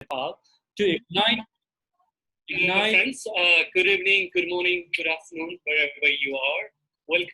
Nepal to ignite. Friends, good evening, good morning, good afternoon, wherever you are. Welcome.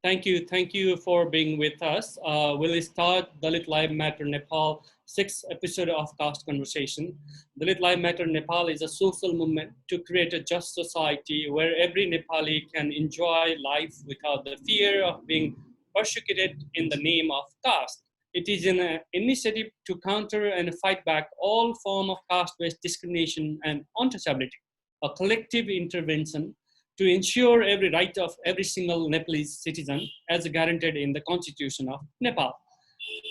Thank you for being with us. We'll start Dalit Live Matter Nepal 6th episode of Caste Conversation. Dalit Live Matter Nepal is a social movement to create a just society where every Nepali can enjoy life without the fear of being persecuted in the name of caste. It is an initiative to counter and fight back all form of caste-based discrimination and untouchability, a collective intervention to ensure every right of every single Nepalese citizen as guaranteed in the Constitution of Nepal.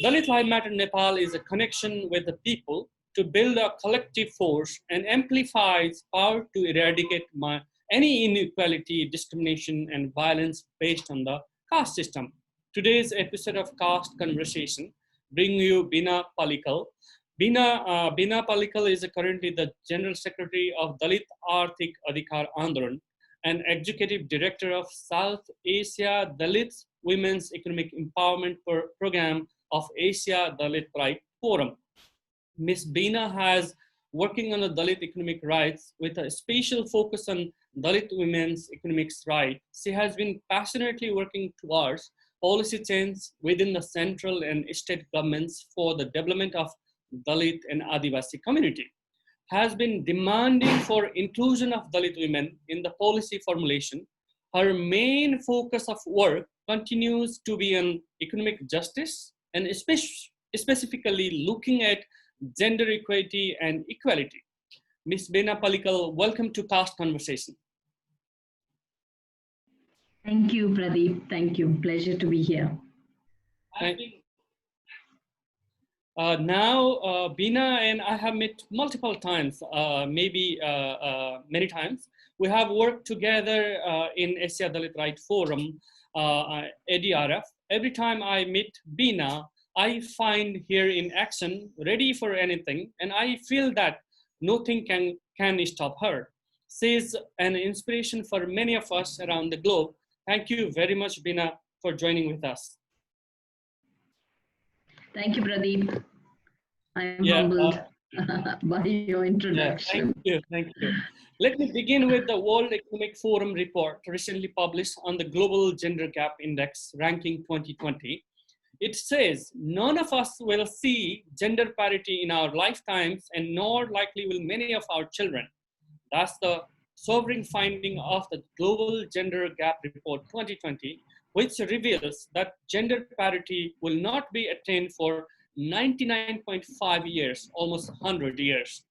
Dalit Life Matter Nepal is a connection with the people to build a collective force and amplifies power to eradicate any inequality, discrimination, and violence based on the caste system. Today's episode of Caste Conversation brings you Beena Pallical. Beena Pallical is currently the General Secretary of Dalit Arthik Adhikar Andolan and Executive Director of South Asia Dalit Women's Economic Empowerment Program of Asia Dalit Rights Forum. Ms. Beena has working on the Dalit Economic Rights with a special focus on Dalit women's economic rights. She has been passionately working towards policy change within the central and state governments for the development of Dalit and Adivasi community, has been demanding for inclusion of Dalit women in the policy formulation. Her main focus of work continues to be on economic justice and specifically looking at gender equity and equality. Ms. Beena Pallical, welcome to Caste Conversation. Thank you, Pradeep. Thank you. Pleasure to be here. Beena and I have met multiple times, many times. We have worked together in Asia Dalit Rights Forum, ADRF. Every time I meet Beena, I find her in action, ready for anything, and I feel that nothing can stop her. She is an inspiration for many of us around the globe. Thank you very much, Beena, for joining with us. Thank you, Pradeep. I am humbled by your introduction. Thank you. Let me begin with the World Economic Forum report recently published on the Global Gender Gap Index ranking 2020. It says, none of us will see gender parity in our lifetimes, and nor likely will many of our children. That's the sobering finding of the Global Gender Gap Report 2020, which reveals that gender parity will not be attained for 99.5 years, almost 100 years.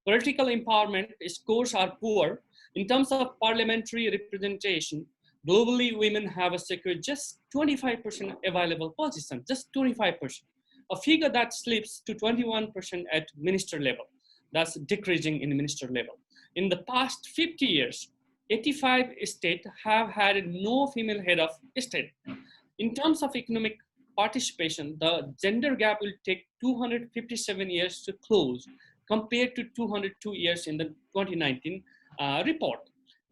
Political empowerment scores are poor. In terms of parliamentary representation, globally women have secured just 25% available positions, just 25%. A figure that slips to 21% at minister level. That's decreasing in minister level. In the past 50 years, 85 states have had no female head of state. In terms of economic participation, the gender gap will take 257 years to close compared to 202 years in the 2019 report.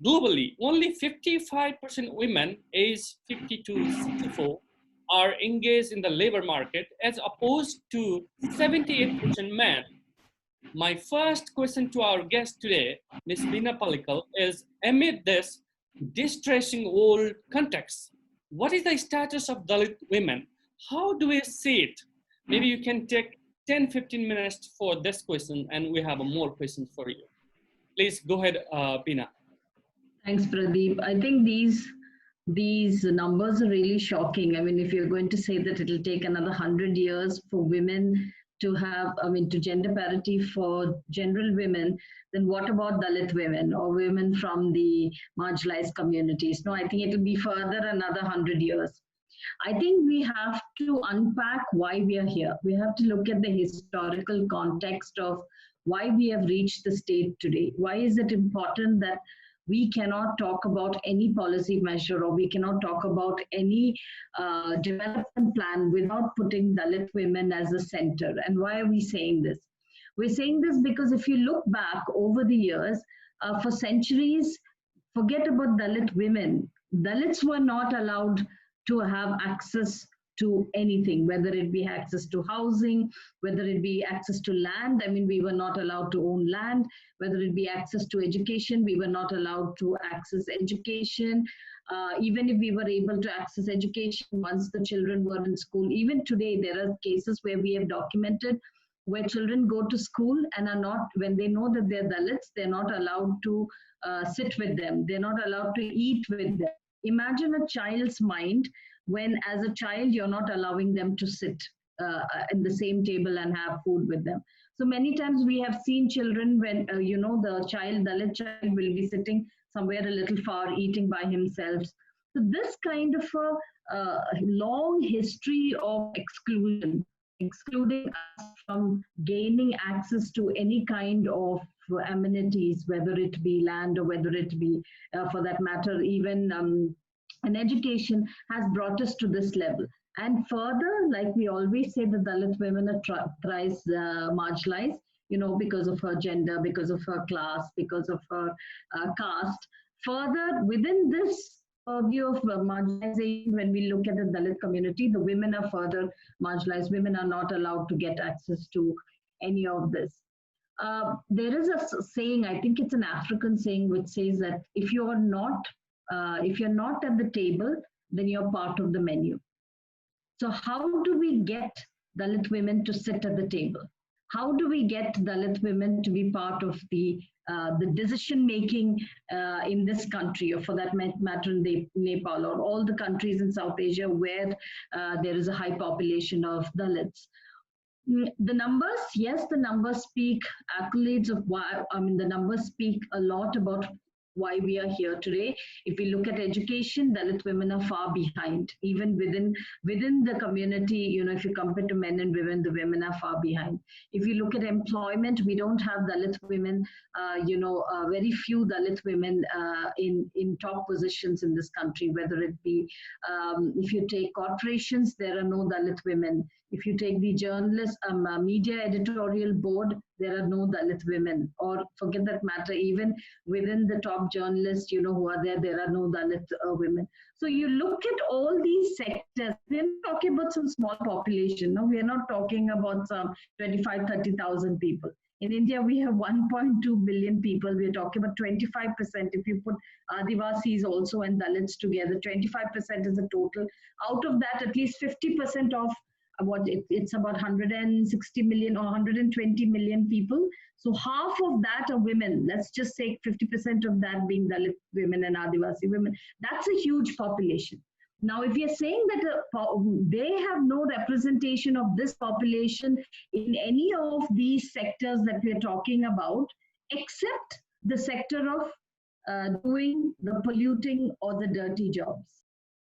Globally, only 55% women aged 50 to 64 are engaged in the labor market as opposed to 78% men. My first question to our guest today, Ms. Beena Pallical, is amid this distressing world context, what is the status of Dalit women? How do we see it? Maybe you can take 10-15 minutes for this question and we have more questions for you. Please go ahead, Beena. Thanks, Pradeep. I think these numbers are really shocking. I mean, if you're going to say that it'll take another 100 years for women to have, to gender parity for general women, then what about Dalit women or women from the marginalized communities? No, I think it'll be further another 100 years. I think we have to unpack why we are here. We have to look at the historical context of why we have reached the state today. Why is it important that we cannot talk about any policy measure or we cannot talk about any development plan without putting Dalit women as a center? And why are we saying this? We're saying this because if you look back over the years, for centuries, Forget about Dalit women. Dalits were not allowed to have access to anything, whether it be access to housing, whether it be access to land. I mean, we were not allowed to own land, whether it be access to education, we were not allowed to access education. Even if we were able to access education once the children were in school, even today, there are cases where we have documented where children go to school and are not, when they know that they're Dalits, they're not allowed to sit with them. They're not allowed to eat with them. Imagine a child's mind when, as a child, you're not allowing them to sit in the same table and have food with them. So many times we have seen children when, the child, Dalit child, will be sitting somewhere a little far, eating by himself. So this kind of a long history of excluding us from gaining access to any kind of amenities, whether it be land or whether it be, for that matter, even an education, has brought us to this level. And further, like we always say, the Dalit women are thrice marginalized, because of her gender, because of her class, because of her caste. Further, within this purview of marginalization, when we look at the Dalit community, the women are further marginalized. Women are not allowed to get access to any of this. There is a saying, I think it's an African saying, which says that if you're not at the table, then you're part of the menu. So how do we get Dalit women to sit at the table? How do we get Dalit women to be part of the decision making in this country, or for that matter in Nepal, or all the countries in South Asia where there is a high population of Dalits? The numbers, yes, the numbers speak accolades of why, the numbers speak a lot about why we are here today. If we look at education, Dalit women are far behind. Even within the community, if you compare to men and women, the women are far behind. If you look at employment, we don't have Dalit women, very few Dalit women in top positions in this country, whether it be, if you take corporations, there are no Dalit women. If you take the journalist, media editorial board, there are no Dalit women. Or forget that matter, even within the top journalists, who are there are no Dalit women. So you look at all these sectors, we're not talking about some small population. No, we're not talking about some 25, 30,000 people. In India, we have 1.2 billion people. We're talking about 25%. If you put Adivasis also and Dalits together, 25% is the total. Out of that, at least 50% of it's about 160 million or 120 million people. So half of that are women. Let's just say 50% of that being Dalit women and Adivasi women. That's a huge population. Now, if you're saying that they have no representation of this population in any of these sectors that we're talking about, except the sector of doing the polluting or the dirty jobs.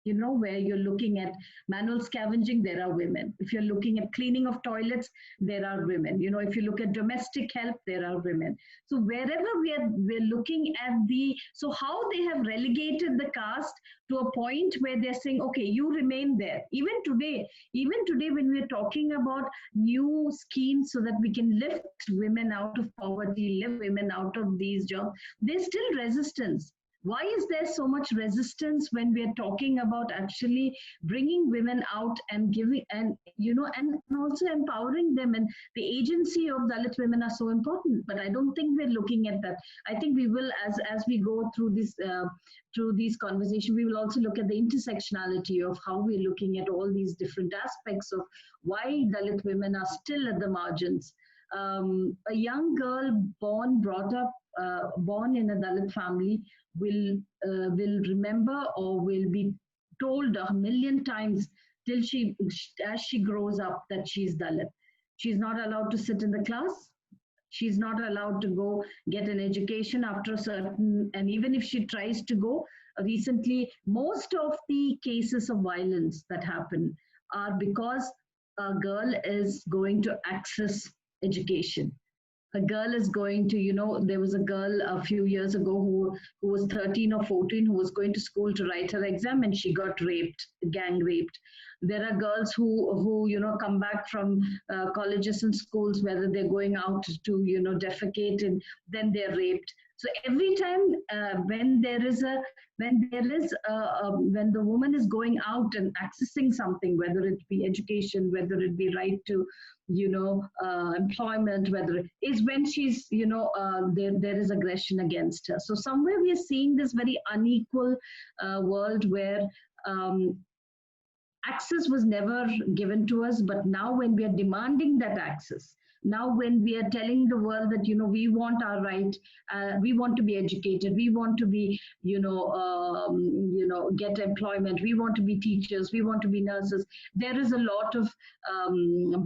Where you're looking at manual scavenging, there are women. If you're looking at cleaning of toilets, there are women. If you look at domestic help, there are women. So wherever we're looking at so how they have relegated the caste to a point where they're saying, okay, you remain there. Even today, when we're talking about new schemes so that we can lift women out of poverty, lift women out of these jobs, there's still resistance. Why is there so much resistance when we are talking about actually bringing women out and giving and also empowering them? And the agency of Dalit women are so important, but I don't think we're looking at that. I think we will, as we go through these conversations, we will also look at the intersectionality of how we're looking at all these different aspects of why Dalit women are still at the margins. A young girl born in a Dalit family will remember or will be told 1,000,000 times as she grows up that she's Dalit. She's not allowed to sit in the class. She's not allowed to go get an education after a certain, and even if she tries to go, recently, most of the cases of violence that happen are because a girl is going to access education. A girl is going to, there was a girl a few years ago who was 13 or 14 who was going to school to write her exam and she got raped, gang raped. There are girls who come back from colleges and schools, whether they're going out to, defecate, and then they're raped. So every time when the woman is going out and accessing something, whether it be education, whether it be right to, employment, whether it is when she's, there is aggression against her. So somewhere we are seeing this very unequal world where access was never given to us, but now when we are demanding that access, now when we are telling the world that we want our right, we want to be educated, we want to be get employment, we want to be teachers, we want to be nurses, there is a lot of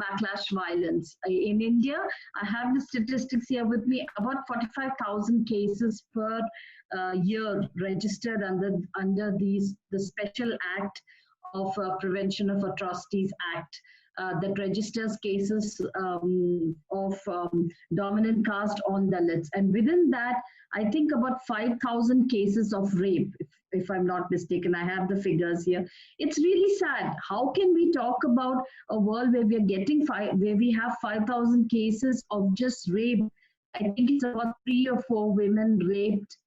backlash violence in India. I have the statistics here with me. About 45,000 cases per year registered under the special act of Prevention of Atrocities Act that registers cases of dominant caste on Dalits. And within that, I think about 5,000 cases of rape, if I'm not mistaken. I have the figures here. It's really sad. How can we talk about a world where where we have 5,000 cases of just rape? I think it's about 3 or 4 women raped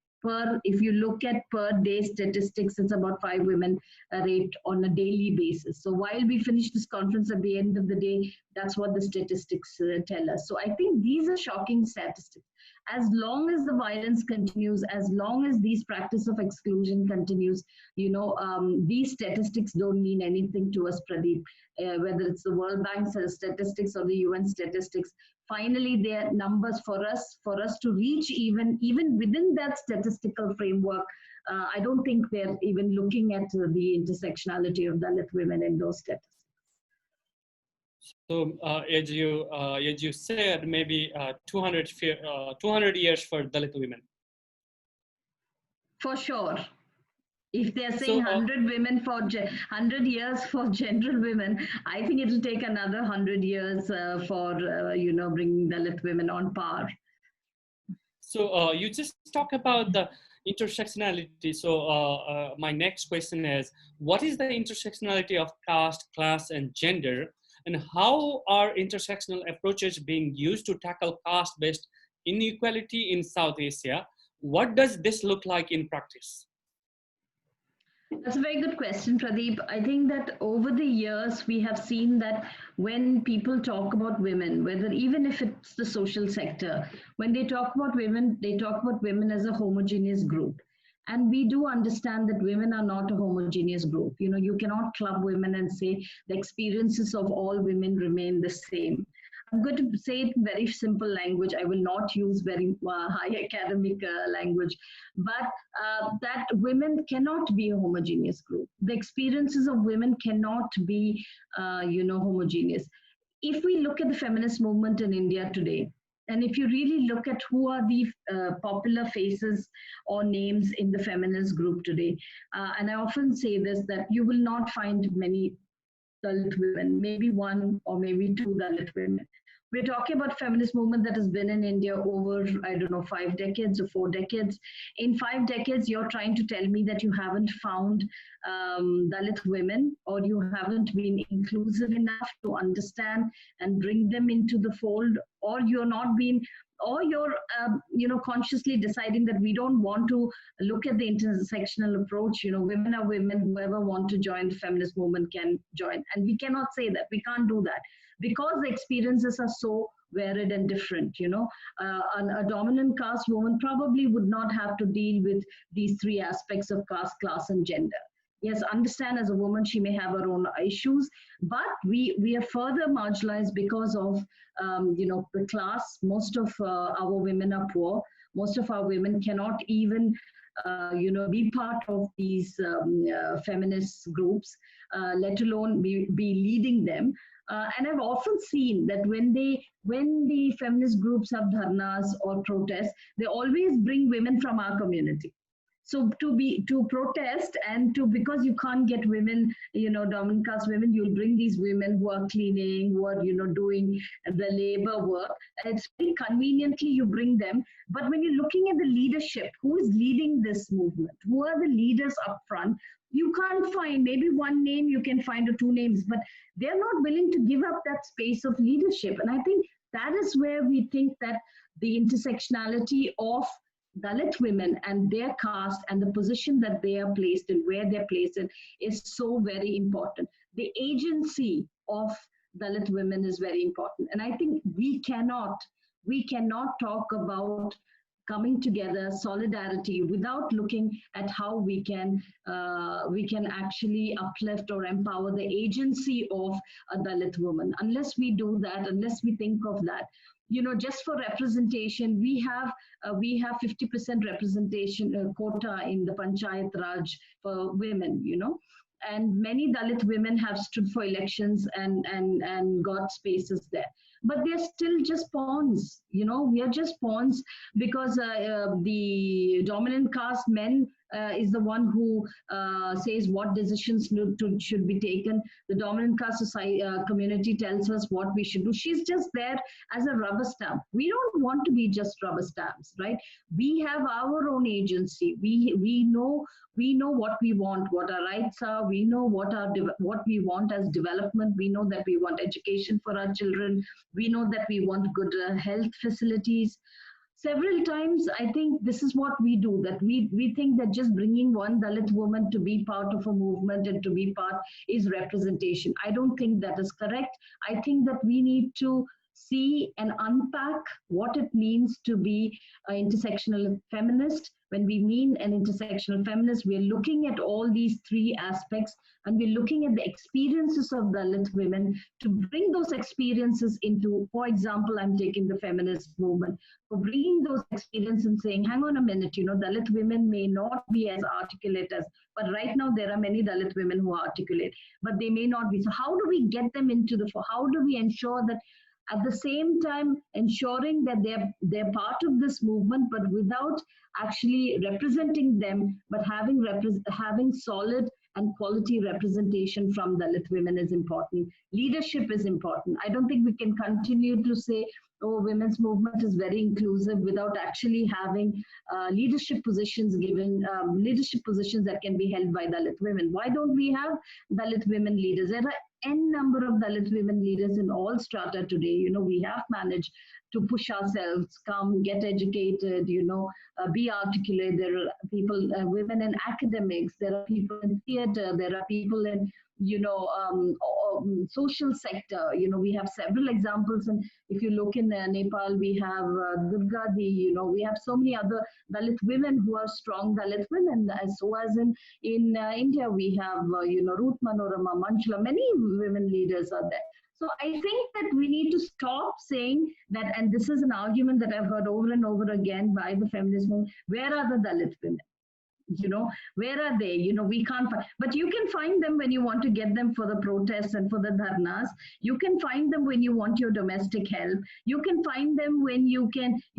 if you look at per day statistics, it's about 5 women raped on a daily basis. So while we finish this conference, at the end of the day, that's what the statistics tell us. So I think these are shocking statistics. As long as the violence continues, as long as these practice of exclusion continues, these statistics don't mean anything to us, Pradeep. Whether it's the World Bank's statistics or the UN statistics, finally they're numbers for us to reach even within that statistical framework. I don't think they're even looking at the intersectionality of Dalit women in those statistics. So as you said, maybe 200 years for Dalit women. For sure. If they're saying 100 women for 100 years for general women, I think it'll take another 100 years for bringing Dalit women on par. So you just talk about the intersectionality. So my next question is, what is the intersectionality of caste, class, and gender, and how are intersectional approaches being used to tackle caste-based inequality in South Asia? What does this look like in practice? That's a very good question, Pradeep. I think that over the years, we have seen that when people talk about women, even if it's the social sector, when they talk about women as a homogeneous group. And we do understand that women are not a homogeneous group. You cannot club women and say the experiences of all women remain the same. I'm going to say it in very simple language. I will not use very high academic language, but that women cannot be a homogeneous group. The experiences of women cannot be, homogeneous. If we look at the feminist movement in India today, and if you really look at who are the popular faces or names in the feminist group today, and I often say this, that you will not find many Dalit women, maybe 1 or maybe 2 Dalit women. We're talking about feminist movement that has been in India over, 5 decades or 4 decades. In 5 decades, you're trying to tell me that you haven't found Dalit women, or you haven't been inclusive enough to understand and bring them into the fold, or you're consciously deciding that we don't want to look at the intersectional approach. Women are women. Whoever want to join the feminist movement can join. And we cannot say that. We can't do that, because the experiences are so varied and different. A dominant caste woman probably would not have to deal with these 3 aspects of caste, class, and gender. Yes, understand, as a woman, she may have her own issues, but we are further marginalized because of, the class. Most of our women are poor. Most of our women cannot even, be part of these feminist groups, let alone be leading them. And I've often seen that when the feminist groups have dharnas or protests, they always bring women from our community. So to protest and because you can't get women, dominant caste women, you'll bring these women who are cleaning, who are, doing the labor work. It's very conveniently you bring them. But when you're looking at the leadership, who is leading this movement? Who are the leaders up front? You can't find, maybe 1 name you can find, or 2 names, but they're not willing to give up that space of leadership. And I think that is where we think that the intersectionality of Dalit women and their caste and the position that they are placed in, where they're placed in, is so very important. The agency of Dalit women is very important. And I think we cannot talk about coming together, solidarity, without looking at how we can actually uplift or empower the agency of a Dalit woman. Unless we do that, unless we think of that, just for representation, we have 50% representation quota in the Panchayat Raj for women, and many Dalit women have stood for elections and got spaces there. But they're still just pawns, we are just pawns because the dominant caste men is the one who says what decisions should be taken. The dominant caste society, community tells us what we should do. She's just there as a rubber stamp. We don't want to be just rubber stamps, right? We have our own agency. We know what we want, what our rights are. We know what we want as development. We know that we want education for our children. We know that we want good health facilities. Several times, I think this is what we do, that we think that just bringing one Dalit woman to be part of a movement and to be part is representation. I don't think that is correct. I think that we need to see and unpack what it means to be an intersectional feminist. When we mean an intersectional feminist, we're looking at all these three aspects, and we're looking at the experiences of Dalit women to bring those experiences into, for example, I'm taking the feminist movement, for bringing those experiences and saying, hang on a minute, Dalit women may not be as articulate as, but right now there are many Dalit women who are articulate, but they may not be. So how do we get them into how do we ensure that at the same time ensuring that they're part of this movement, but without actually representing them, but having solid and quality representation from Dalit women is important. Leadership is important. I don't think we can continue to say, oh, women's movement is very inclusive without actually having leadership positions that can be held by Dalit women. Why don't we have Dalit women leaders? There are n number of Dalit women leaders in all strata today. We have managed to push ourselves, come, get educated, be articulate. There are people, women in academics, there are people in theater, there are people in, social sector. We have several examples. And if you look in Nepal, we have Durga Di, we have so many other Dalit women who are strong Dalit women. So as in India, we have, Ruth Manorama, Manchula, many women leaders are there. So I think that we need to stop saying that, and this is an argument that I've heard over and over again by the feminist movement, where are the Dalit women? Where are they? We can't find, but you can find them when you want to get them for the protests and for the dharnas. You can find them when you want your domestic help. You can find them when you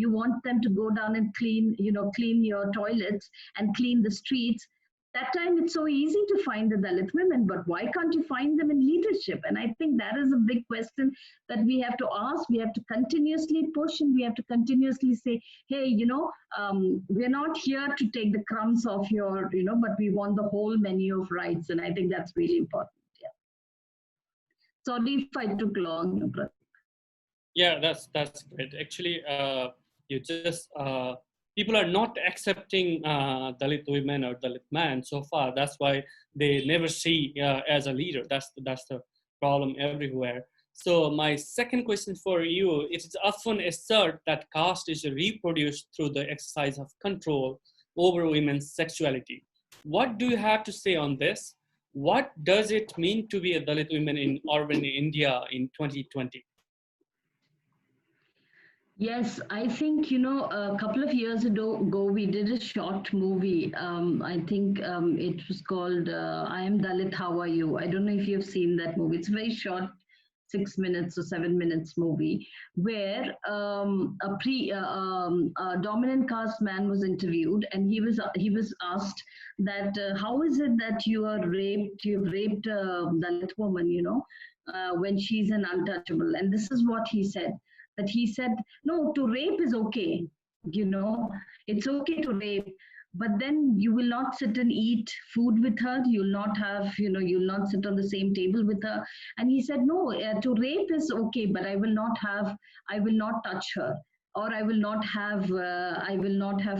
want them to go down and clean your toilets and clean the streets. That time it's so easy to find the Dalit women, but why can't you find them in leadership? And I think that is a big question that we have to ask. We have to continuously push, and we have to continuously say, hey, we're not here to take the crumbs off your, but we want the whole menu of rights. And I think that's really important. Yeah. Sorry if I took long. Yeah, that's great. Actually, you just people are not accepting Dalit women or Dalit men so far. That's why they never see as a leader. That's the problem everywhere. So my second question for you, it is often asserted that caste is reproduced through the exercise of control over women's sexuality. What do you have to say on this? What does it mean to be a Dalit woman in urban India in 2020? Yes, I think, a couple of years ago, we did a short movie. I think it was called I Am Dalit, How Are You? I don't know if you've seen that movie. It's a very short, 6 minutes or 7 minutes movie, where a dominant caste man was interviewed, and he was asked that how is it that you've raped a Dalit woman, when she's an untouchable? And this is what he said. That he said, no, to rape is okay, it's okay to rape, but then you will not sit and eat food with her. You'll not have, you'll not sit on the same table with her. And he said, no, to rape is okay, but I will not touch her. or I will not have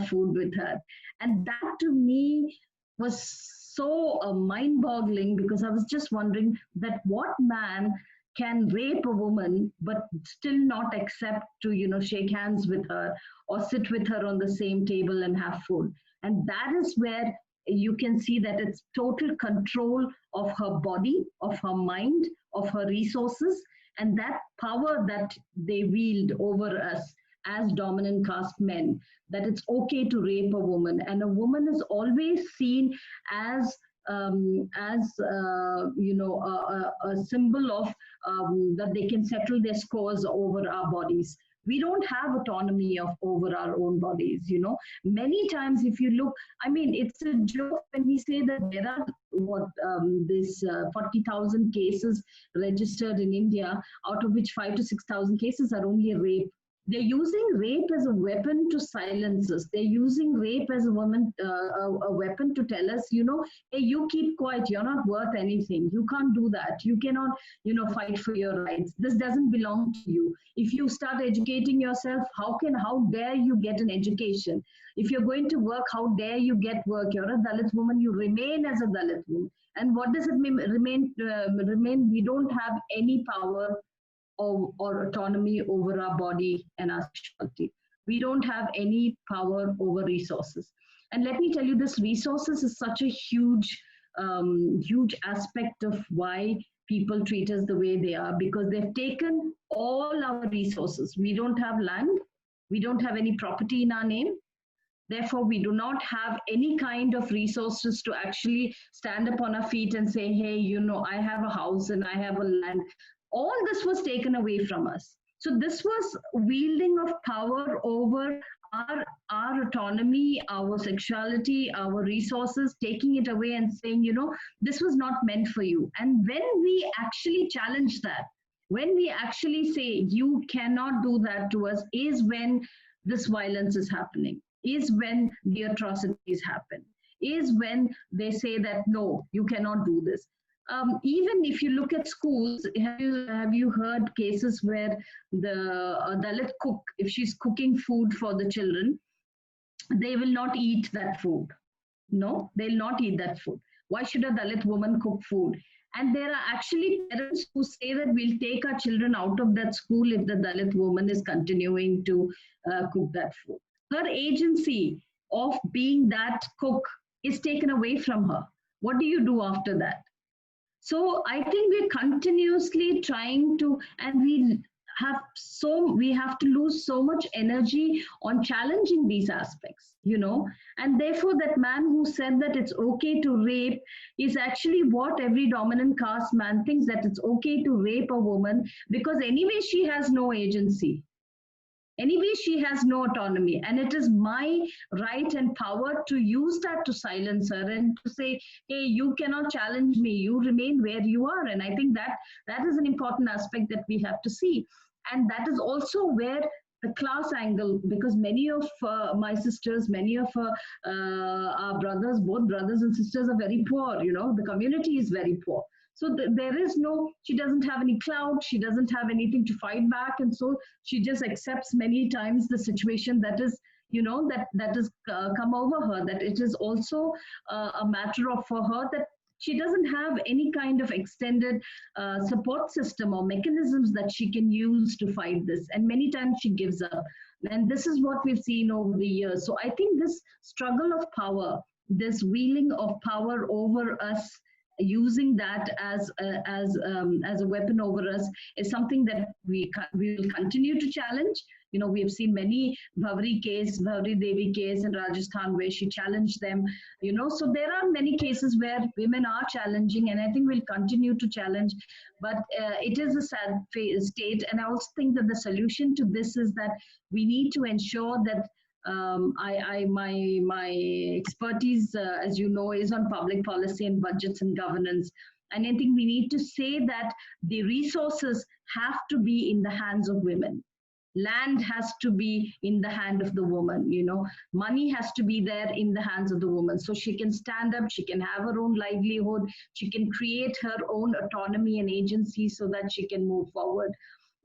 food with her. And that to me was so mind-boggling, because I was just wondering that what man can rape a woman but still not accept to shake hands with her or sit with her on the same table and have food. And that is where you can see that it's total control of her body, of her mind, of her resources, and that power that they wield over us as dominant caste men, that it's okay to rape a woman, and a woman is always seen as a symbol of that they can settle their scores over our bodies. We don't have autonomy of over our own bodies. Many times, if you look, I mean, it's a joke when we say that there are this 40,000 cases registered in India, out of which 5 to 6,000 cases are only rape. They're using rape as a weapon to silence us. They're using rape as a weapon to tell us, hey, you keep quiet. You're not worth anything. You can't do that. You cannot, fight for your rights. This doesn't belong to you. If you start educating yourself, how dare you get an education? If you're going to work, how dare you get work? You're a Dalit woman. You remain as a Dalit woman. And what does it mean? Remain? We don't have any power or autonomy over our body and our sexuality. We don't have any power over resources. And let me tell you, this resources is such a huge aspect of why people treat us the way they are, because they've taken all our resources. We don't have land. We don't have any property in our name. Therefore, we do not have any kind of resources to actually stand up on our feet and say, hey, I have a house and I have a land. All this was taken away from us. So this was wielding of power over our autonomy, our sexuality, our resources, taking it away and saying, this was not meant for you. And when we actually challenge that, when we actually say, you cannot do that to us, is when this violence is happening, is when the atrocities happen, is when they say that, no, you cannot do this. Even if you look at schools, have you heard cases where the Dalit cook, if she's cooking food for the children, they will not eat that food. No, they'll not eat that food. Why should a Dalit woman cook food? And there are actually parents who say that we'll take our children out of that school if the Dalit woman is continuing to cook that food. Her agency of being that cook is taken away from her. What do you do after that? So I think we're continuously trying to, and we have to lose so much energy on challenging these aspects, and therefore that man who said that it's okay to rape is actually what every dominant caste man thinks, that it's okay to rape a woman because anyway she has no agency. Anyway, she has no autonomy, and it is my right and power to use that to silence her and to say, hey, you cannot challenge me, you remain where you are. And I think that is an important aspect that we have to see. And that is also where the class angle, because many of my sisters, many of our brothers, both brothers and sisters are very poor, the community is very poor. So there is she doesn't have any clout, she doesn't have anything to fight back. And so she just accepts many times the situation that is, that has come over her, that it is also a matter of for her that she doesn't have any kind of extended support system or mechanisms that she can use to fight this. And many times she gives up. And this is what we've seen over the years. So I think this struggle of power, this wielding of power over us, using that as a weapon over us, is something that we will continue to challenge. We have seen many Bhavri Devi case in Rajasthan where she challenged them. So there are many cases where women are challenging, and I think we'll continue to challenge. But it is a sad state, and I also think that the solution to this is that we need to ensure that my expertise, as you know, is on public policy and budgets and governance. And I think we need to say that the resources have to be in the hands of women. Land has to be in the hand of the woman, money has to be there in the hands of the woman. So she can stand up, she can have her own livelihood, she can create her own autonomy and agency so that she can move forward.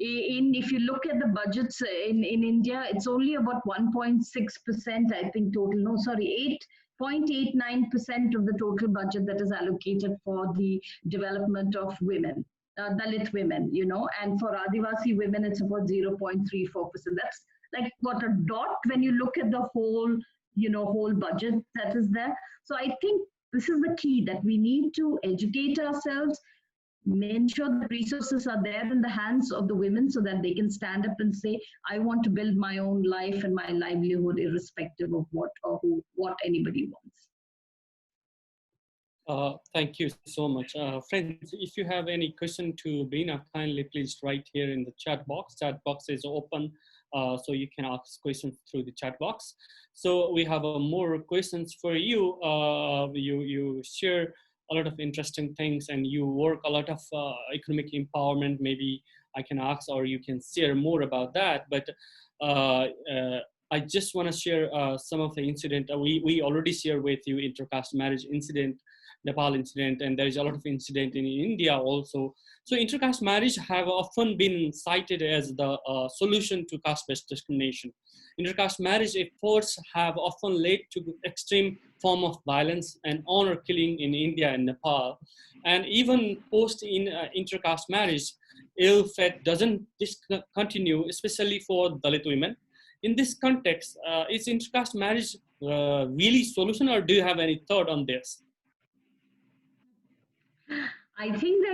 if you look at the budgets in India, it's only about 1.6%, I think, total. No, sorry, 8.89% of the total budget that is allocated for the development of women, Dalit women, you know, and for Adivasi women, it's about 0.34%. That's like what a dot when you look at the whole, you know, whole budget that is there. So I think this is the key, that we need to educate ourselves, ensure that resources are there in the hands of the women so that they can stand up and say, I want to build my own life and my livelihood irrespective of what or who, what anybody wants. Thank you so much. Friends, if you have any question to Beena, kindly please write here in the chat box. Chat box is open, so you can ask questions through the chat box. So we have more questions for you. You share a lot of interesting things and you work a lot of economic empowerment. Maybe I can ask or you can share more about that. But I just want to share some of the incident. We already share with you intercaste marriage incident, Nepal incident, and there is a lot of incident in India also. So intercaste marriage have often been cited as the solution to caste-based discrimination. Intercaste marriage efforts have often led to extreme form of violence and honor killing in India and Nepal. And even post in intercaste marriage, ill fate doesn't discontinue, especially for Dalit women. In this context, is intercaste marriage really solution, or do you have any thought on this? I think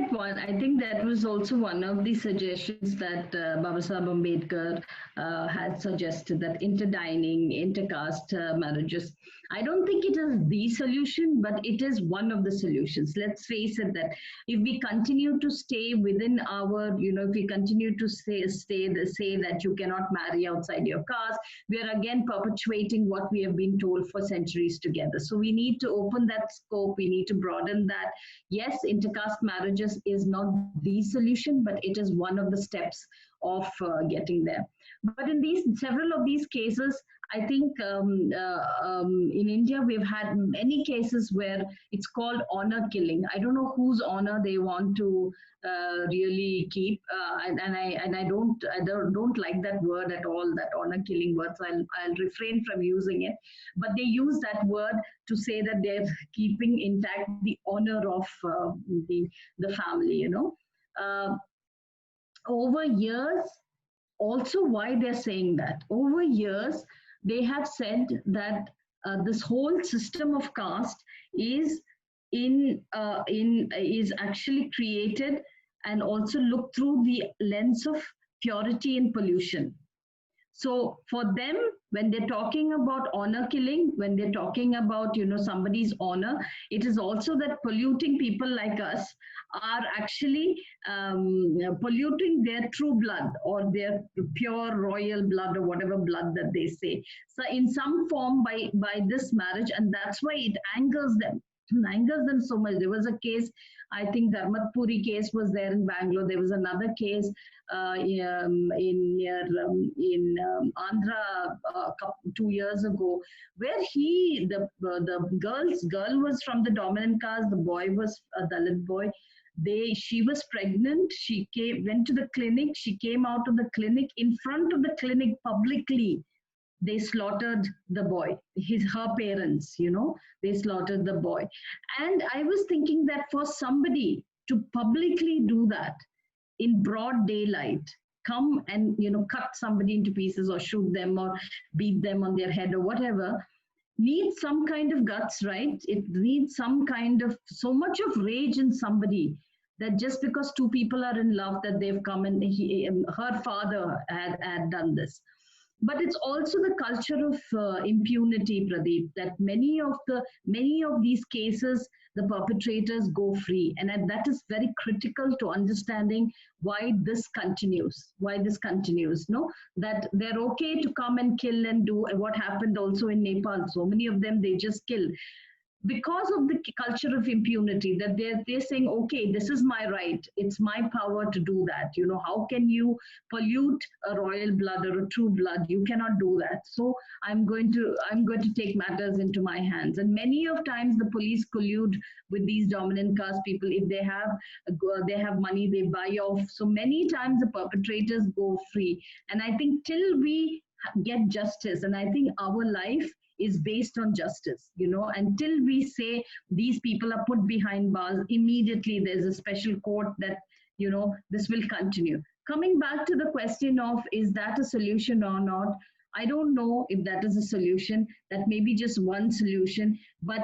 that was also one of the suggestions that Babasaheb Ambedkar had suggested, that interdining, intercaste marriages. I don't think it is the solution, but it is one of the solutions. Let's face it, that if we continue to stay within our, you know, if we continue to say that you cannot marry outside your caste, we are again perpetuating what we have been told for centuries together. So we need to open that scope. We need to broaden that. Yes, intercaste marriages is not the solution, but it is one of the steps of getting there. But in several of these cases, I think in India we've had many cases where it's called honor killing. I don't know whose honor they want to really keep, and I don't like that word at all, that honor killing word. So I'll refrain from using it. But they use that word to say that they're keeping intact the honor of the family. You know, over years. Also, why they're saying that, over years they have said that this whole system of caste is is actually created and also looked through the lens of purity and pollution. So for them, when they're talking about honor killing, when they're talking about, you know, somebody's honor, it is also that polluting people like us are actually polluting their true blood or their pure royal blood or whatever blood that they say. So in some form by this marriage, and that's why it angers them. It angers them so much. There was a case, I think Dharmatpuri case was there in Bangalore. There was another case in Andhra 2 years ago, where the girl was from the dominant caste, the boy was a Dalit boy. She was pregnant. She went to the clinic. She came out of the clinic. In front of the clinic publicly, they slaughtered the boy, her parents, you know, they slaughtered the boy. And I was thinking that for somebody to publicly do that in broad daylight, come and, you know, cut somebody into pieces or shoot them or beat them on their head or whatever, needs some kind of guts, right? It needs some kind of, so much of rage in somebody, that just because two people are in love, that they've come and her father had done this. But it's also the culture of impunity, Pradeep, that many of these cases, the perpetrators go free. And that is very critical to understanding why this continues, no? That they're okay to come and kill and do what happened also in Nepal. So many of them, they just kill. because of the culture of impunity, that they're saying, okay, this is my right, it's my power to do that. How can you pollute a royal blood or a true blood? You cannot do that. So I'm going to take matters into my hands. And many of times the police collude with these dominant caste people. If they have money, they buy off. So many times the perpetrators go free. And I think till we get justice, and I think our life is based on justice, until we say these people are put behind bars, immediately there's a special court that, this will continue. Coming back to the question of, is that a solution or not? I don't know if that is a solution. That may be just one solution, but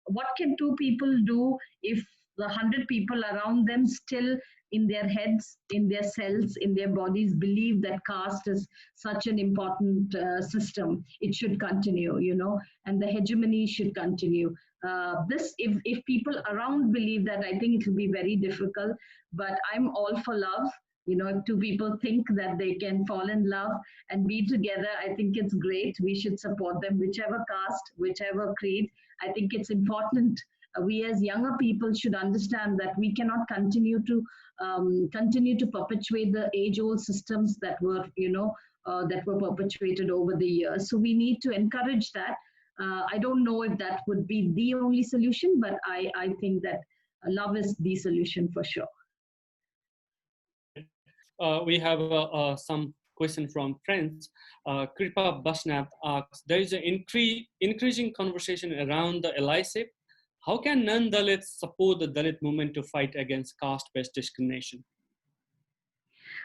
what can two people do if the 100 people around them still in their heads, in their cells, in their bodies believe that caste is such an important system? It should continue, and the hegemony should continue. If people around believe that, I think it will be very difficult, but I'm all for love. If two people think that they can fall in love and be together, I think it's great. We should support them, whichever caste, whichever creed. I think it's important. We as younger people should understand that we cannot continue to perpetuate the age-old systems that were, perpetuated over the years. So we need to encourage that. I don't know if that would be the only solution, but I think that love is the solution for sure. We have some question from friends. Kripa Basnath asks, there is an increasing conversation around the allyship. How can non-Dalits support the Dalit movement to fight against caste-based discrimination?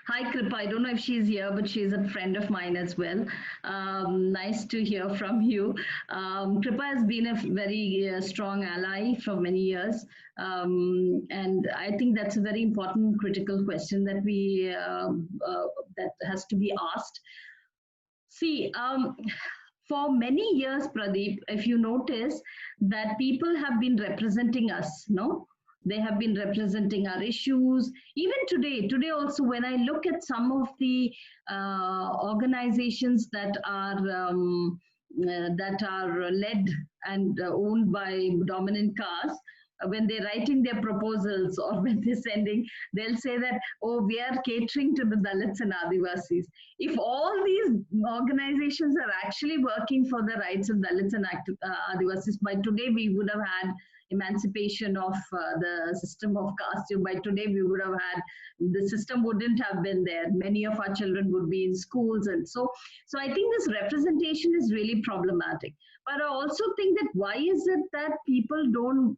Hi, Kripa. I don't know if she's here, but she's a friend of mine as well. Nice to hear from you. Kripa has been a very strong ally for many years. And I think that's a very important, critical question that that has to be asked. See, for many years, Pradeep, if you notice that people have been representing us, no? They have been representing our issues. Even today also, when I look at some of the organizations that are led and owned by dominant castes, when they're writing their proposals or when they're sending, they'll say that, oh, we are catering to the Dalits and Adivasis. If all these organizations are actually working for the rights of Dalits and Adivasis, by today we would have had emancipation of the system of caste. By today we would have had, the system wouldn't have been there. Many of our children would be in schools. And so I think this representation is really problematic. But I also think that why is it that people don't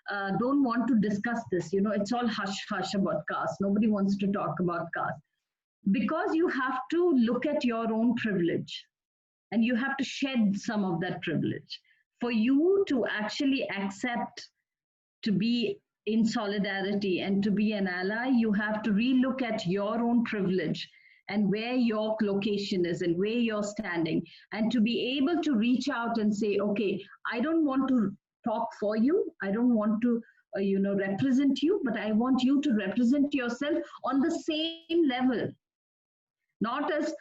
want to discuss this? It's all hush-hush about caste. Nobody wants to talk about caste. Because you have to look at your own privilege and you have to shed some of that privilege. For you to actually accept to be in solidarity and to be an ally, you have to relook at your own privilege and where your location is and where you're standing, and to be able to reach out and say, okay, I don't want to talk for you, I don't want to represent you, but I want you to represent yourself on the same level. Not as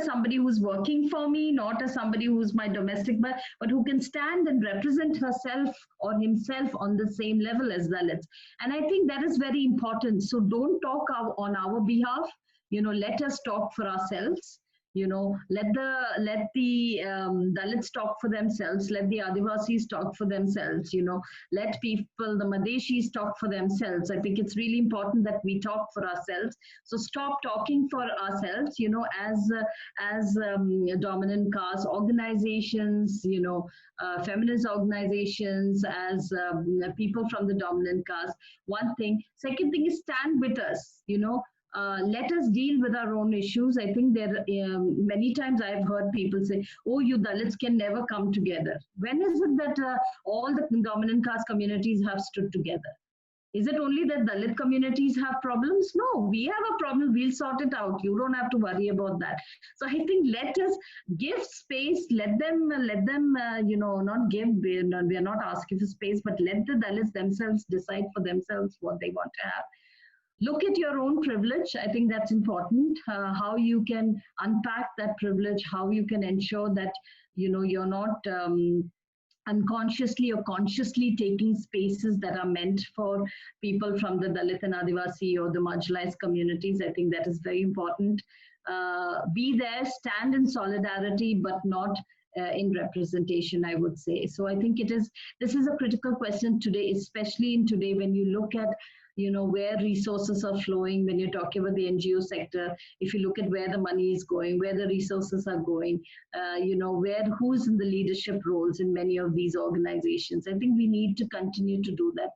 somebody who's working for me, not as somebody who's my domestic, but who can stand and represent herself or himself on the same level as Dalits. And I think that is very important. So don't talk on our behalf. Let us talk for ourselves. Let the Dalits talk for themselves. Let the Adivasis talk for themselves. Let people, the Madeshis, talk for themselves. I think it's really important that we talk for ourselves. So stop talking for ourselves. As dominant caste organizations, feminist organizations, as people from the dominant caste. One thing. Second thing is stand with us. Let us deal with our own issues. I think there many times I've heard people say, oh, you Dalits can never come together. When is it that all the dominant caste communities have stood together? Is it only that Dalit communities have problems? No, we have a problem. We'll sort it out. You don't have to worry about that. So I think let us give space. Let them not give. We are not asking for space, but let the Dalits themselves decide for themselves what they want to have. Look at your own privilege. I think that's important. How you can unpack that privilege, how you can ensure that you're not unconsciously or consciously taking spaces that are meant for people from the Dalit and Adivasi or the marginalized communities. I think that is very important. Be there, stand in solidarity, but not in representation, I would say. So I think this is a critical question today, especially in today when you look at where resources are flowing. When you're talking about the NGO sector, if you look at where the money is going, where the resources are going, who's in the leadership roles in many of these organizations, I think we need to continue to do that.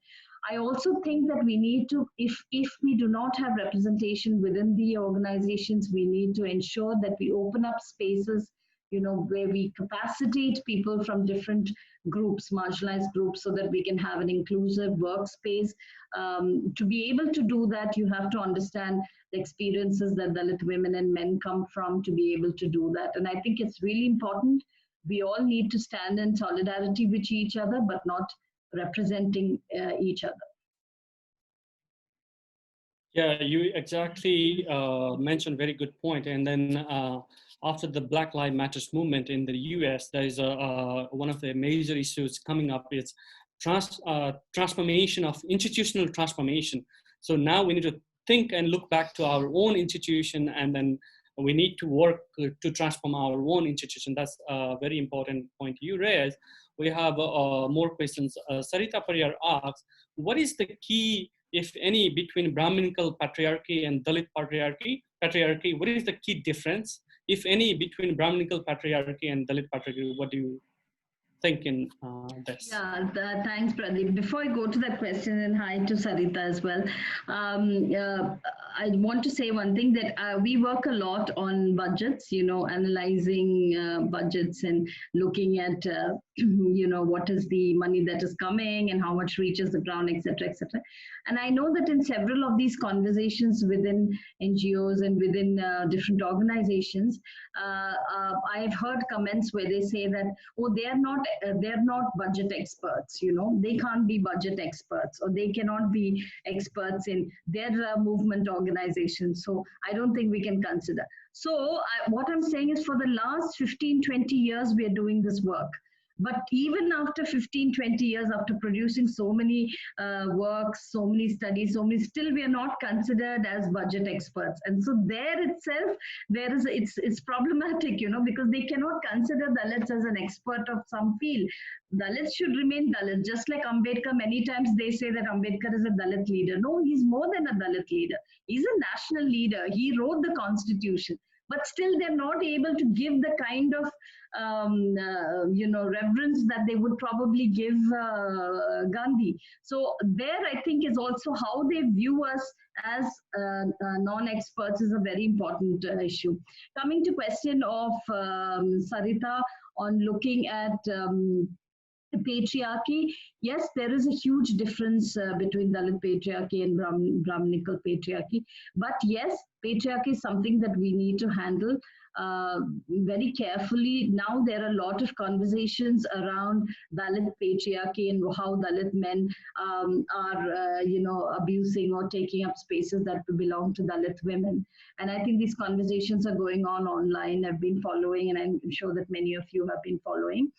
I also think that we need to, if we do not have representation within the organizations, we need to ensure that we open up spaces, where we capacitate people from different groups, marginalized groups, so that we can have an inclusive workspace. To be able to do that, you have to understand the experiences that Dalit women and men come from to be able to do that. And I think it's really important. We all need to stand in solidarity with each other, but not representing each other. Yeah, you exactly mentioned very good point. And then after the Black Lives Matter movement in the US, there is one of the major issues coming up is transformation of institutional transformation. So now we need to think and look back to our own institution, and then we need to work to transform our own institution. That's a very important point you raised. We have more questions. Sarita Pariyar asks, what is the key, if any, between Brahminical patriarchy and Dalit patriarchy? What is the key difference, if any, between Brahminical patriarchy and Dalit patriarchy? What do you think in this? Yeah, thanks, Pradeep. Before I go to that question, and hi to Sarita as well, I want to say one thing, that we work a lot on budgets, analyzing budgets and looking at, what is the money that is coming and how much reaches the ground, etc., etc. And I know that in several of these conversations within NGOs and within different organizations, I've heard comments where they say that, oh, they're not budget experts, they can't be budget experts, or they cannot be experts in their movement organization. So I don't think we can consider. So what I'm saying is, for the last 15, 20 years, we are doing this work. But even after 15, 20 years, after producing so many works, so many studies, still we are not considered as budget experts. And so there itself, it's problematic, because they cannot consider Dalits as an expert of some field. Dalits should remain Dalit, just like Ambedkar. Many times they say that Ambedkar is a Dalit leader. No, he's more than a Dalit leader. He's a national leader. He wrote the constitution. But still, they're not able to give the kind of reverence that they would probably give Gandhi. So there, I think, is also how they view us as non-experts is a very important issue. Coming to question of Sarita on looking at patriarchy, yes, there is a huge difference between Dalit patriarchy and Brahminical patriarchy. But yes, patriarchy is something that we need to handle very carefully. Now there are a lot of conversations around Dalit patriarchy and how Dalit men are, abusing or taking up spaces that belong to Dalit women. And I think these conversations are going on online. I've been following, and I'm sure that many of you have been following.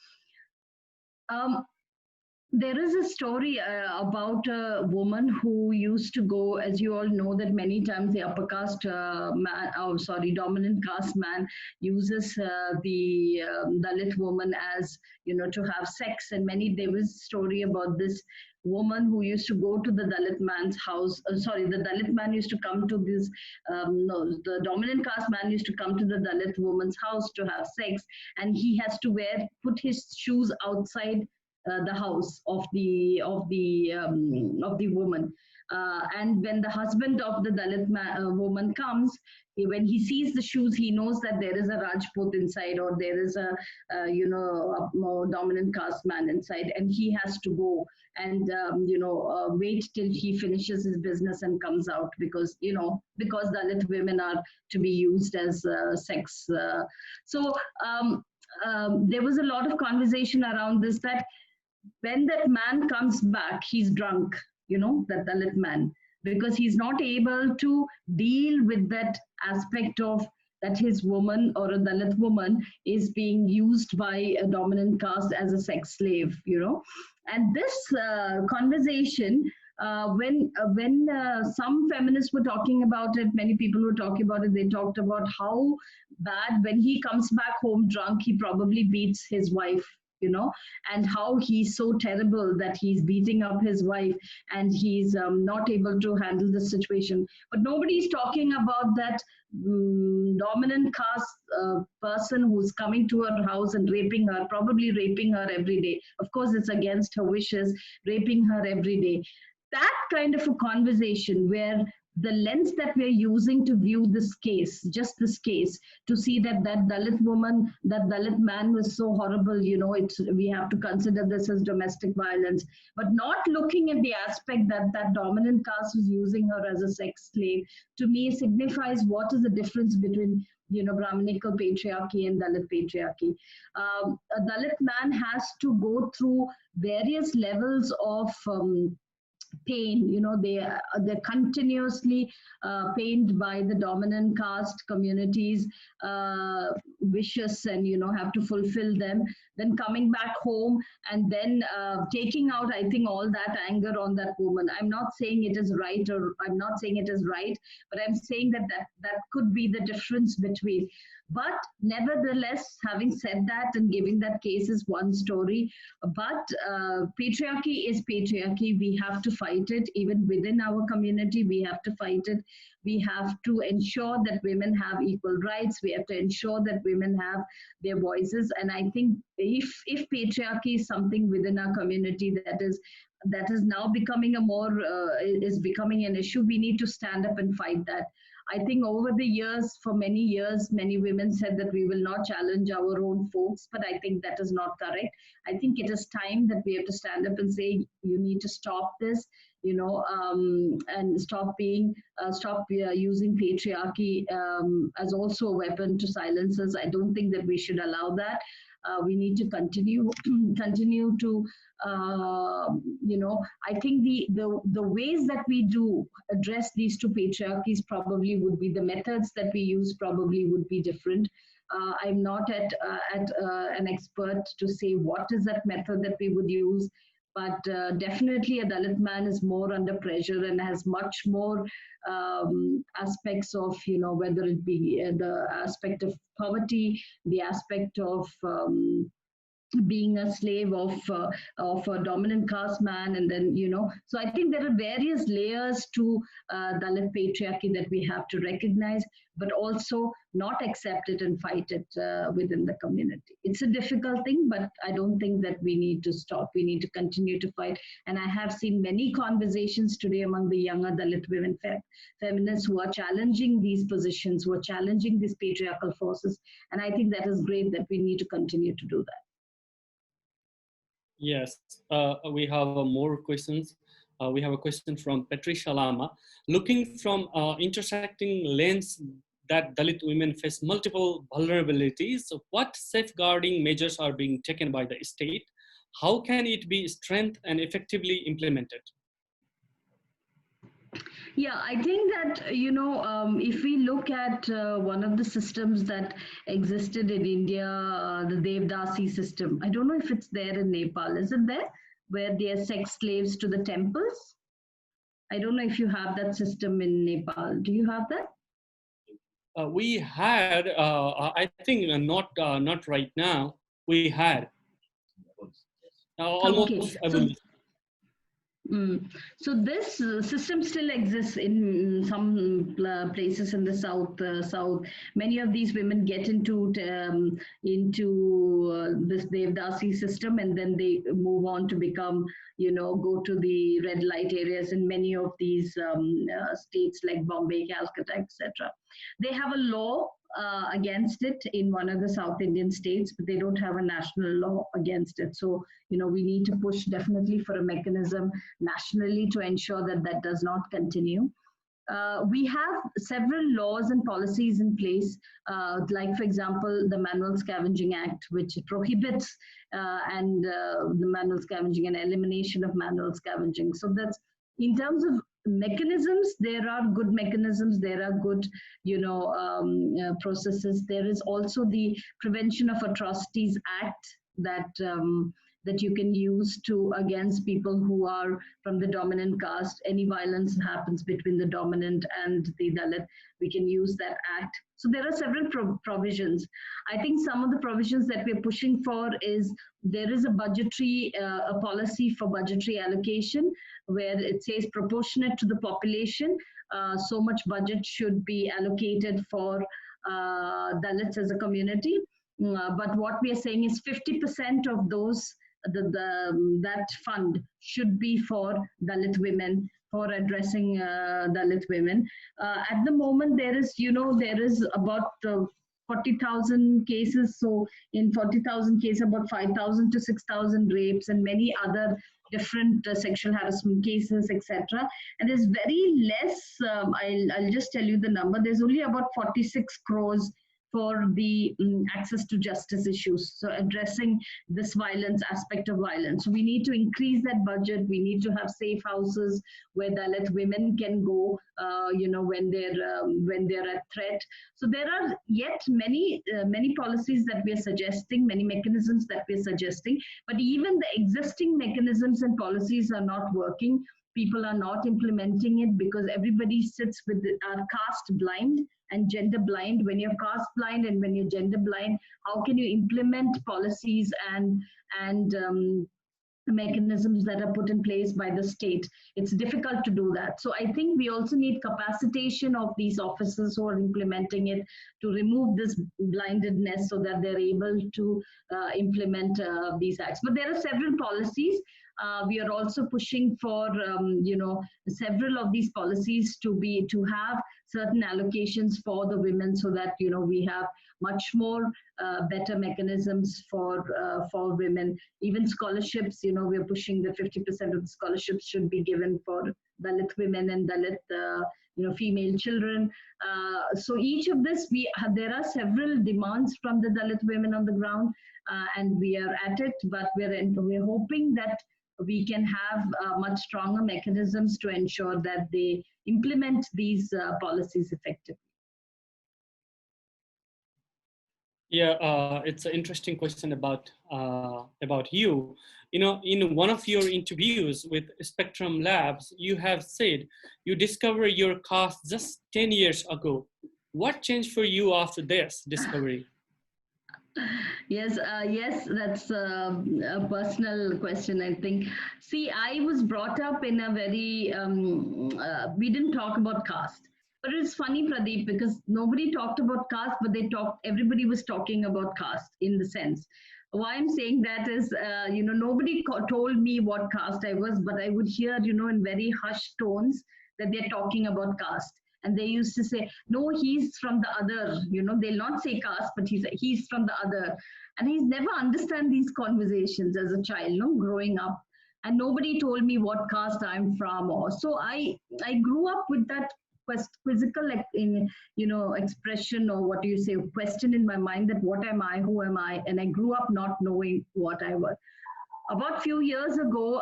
There is a story about a woman who used to go, as you all know, that many times the upper caste dominant caste man uses the Dalit woman as, to have sex. And there was a story about this woman who used to go to the Dalit man's house. The Dalit man used to come to this, the dominant caste man used to come to the Dalit woman's house to have sex, and he has to put his shoes outside the house of the woman. And when the husband of the Dalit woman comes, when he sees the shoes, he knows that there is a Rajput inside, or there is a more dominant caste man inside, and he has to go and wait till he finishes his business and comes out, because Dalit women are to be used as sex. So there was a lot of conversation around this, that when that man comes back, he's drunk, that Dalit man, because he's not able to deal with that aspect of that his woman or a Dalit woman is being used by a dominant caste as a sex slave, And this conversation, when some feminists were talking about it, many people were talking about it, they talked about how bad when he comes back home drunk, he probably beats his wife, and how he's so terrible that he's beating up his wife and he's not able to handle the situation. But nobody's talking about that dominant caste person who's coming to her house and raping her, probably raping her every day. Of course, it's against her wishes, raping her every day. That kind of a conversation where the lens that we're using to view this case, just this case, to see that that Dalit woman, that Dalit man was so horrible, we have to consider this as domestic violence, but not looking at the aspect that that dominant caste was using her as a sex slave, to me signifies what is the difference between Brahminical patriarchy and Dalit patriarchy. A Dalit man has to go through various levels of pain. They're continuously pained by the dominant caste communities wishes, and have to fulfill them, then coming back home and then taking out, I think, all that anger on that woman. I'm not saying it is right, or I'm not saying it is right, but I'm saying that could be the difference between. But nevertheless, having said that, and giving that case is one story, but patriarchy is patriarchy. We have to fight it. Even within our community, we have to fight it. We have to ensure that women have equal rights. We have to ensure that women have their voices. And I think if patriarchy is something within our community that is now becoming is becoming an issue, we need to stand up and fight that. I think over the years, for many years, many women said that we will not challenge our own folks, but I think that is not correct. I think it is time that we have to stand up and say, you need to stop this, and stop using patriarchy as also a weapon to silence us. I don't think that we should allow that. We need to continue to, I think the ways that we do address these two patriarchies probably would be, the methods that we use probably would be different. I'm not an expert to say what is that method that we would use, but definitely a Dalit man is more under pressure and has much more aspects of, whether it be the aspect of poverty, the aspect of being a slave of a dominant caste man, and then so I think there are various layers to Dalit patriarchy that we have to recognize, but also not accept it and fight it within the community. It's a difficult thing, but I don't think that we need to stop. We need to continue to fight. And I have seen many conversations today among the younger Dalit women feminists who are challenging these positions, who are challenging these patriarchal forces, and I think that is great that we need to continue to do that. Yes, we have more questions. We have a question from Patricia Lama. Looking from intersecting lens that Dalit women face multiple vulnerabilities, what safeguarding measures are being taken by the state? How can it be strengthened and effectively implemented? Yeah, I think that, if we look at one of the systems that existed in India, the Devdasi system, I don't know if it's there in Nepal. Is it there? Where they are sex slaves to the temples? I don't know if you have that system in Nepal. Do you have that? We had, I think not right now, we had. Almost okay. So this system still exists in some places in the south. Many of these women get into this Devdasi system, and then they move on to become, go to the red light areas in many of these states like Bombay, Calcutta, etc. They have a law against it in one of the South Indian states, but they don't have a national law against it. So, we need to push definitely for a mechanism nationally to ensure that that does not continue. We have several laws and policies in place, like, for example, the Manual Scavenging Act, which prohibits the manual scavenging and elimination of manual scavenging. So that's In terms of mechanisms, there are good mechanisms, there are good, processes. There is also the Prevention of Atrocities Act that that you can use to against people who are from the dominant caste. Any violence happens between the dominant and the Dalit, we can use that act. So there are several provisions. I think some of the provisions that we're pushing for is there is a budgetary, a policy for budgetary allocation where it says proportionate to the population, so much budget should be allocated for Dalits as a community. But what we are saying is 50% of those, that fund should be for Dalit women, for addressing Dalit women. At the moment, there is about 40,000 cases. So in 40,000 cases, about 5,000 to 6,000 rapes and many other different sexual harassment cases, etc. And there's very less, I'll just tell you the number, there's only about 46 crores for the access to justice issues. So addressing this violence, aspect of violence. So we need to increase that budget. We need to have safe houses where Dalit women can go, when they're at threat. So there are yet many policies that we are suggesting, many mechanisms that we are suggesting, but even the existing mechanisms and policies are not working. People are not implementing it because everybody sits with caste blind and gender blind. When you're caste blind and when you're gender blind, how can you implement policies and mechanisms that are put in place by the state? It's difficult to do that. So I think we also need capacitation of these officers who are implementing it to remove this blindedness so that they're able to implement these acts. But there are several policies. We are also pushing for, several of these policies to have certain allocations for the women so that, we have much more better mechanisms for women. Even scholarships, we're pushing the 50% of the scholarships should be given for Dalit women and Dalit, female children. So each of this, there are several demands from the Dalit women on the ground, and we are at it, but we're hoping that we can have much stronger mechanisms to ensure that they implement these policies effectively. Yeah, it's an interesting question about you. In one of your interviews with Spectrum Labs, you have said you discovered your caste just 10 years ago. What changed for you after this discovery? Yes, that's a personal question, I think. See, I was brought up in a very, we didn't talk about caste. But it's funny, Pradeep, because nobody talked about caste, but everybody was talking about caste in the sense. Why I'm saying that is, nobody told me what caste I was, but I would hear, in very hushed tones that they're talking about caste. And they used to say, no, he's from the other, they'll not say caste, but he's from the other. And he's never understand these conversations as a child, growing up. And nobody told me what caste I'm from. So I grew up with that quizzical, expression, or what do you say, question in my mind that what am I, who am I? And I grew up not knowing what I was. About a few years ago,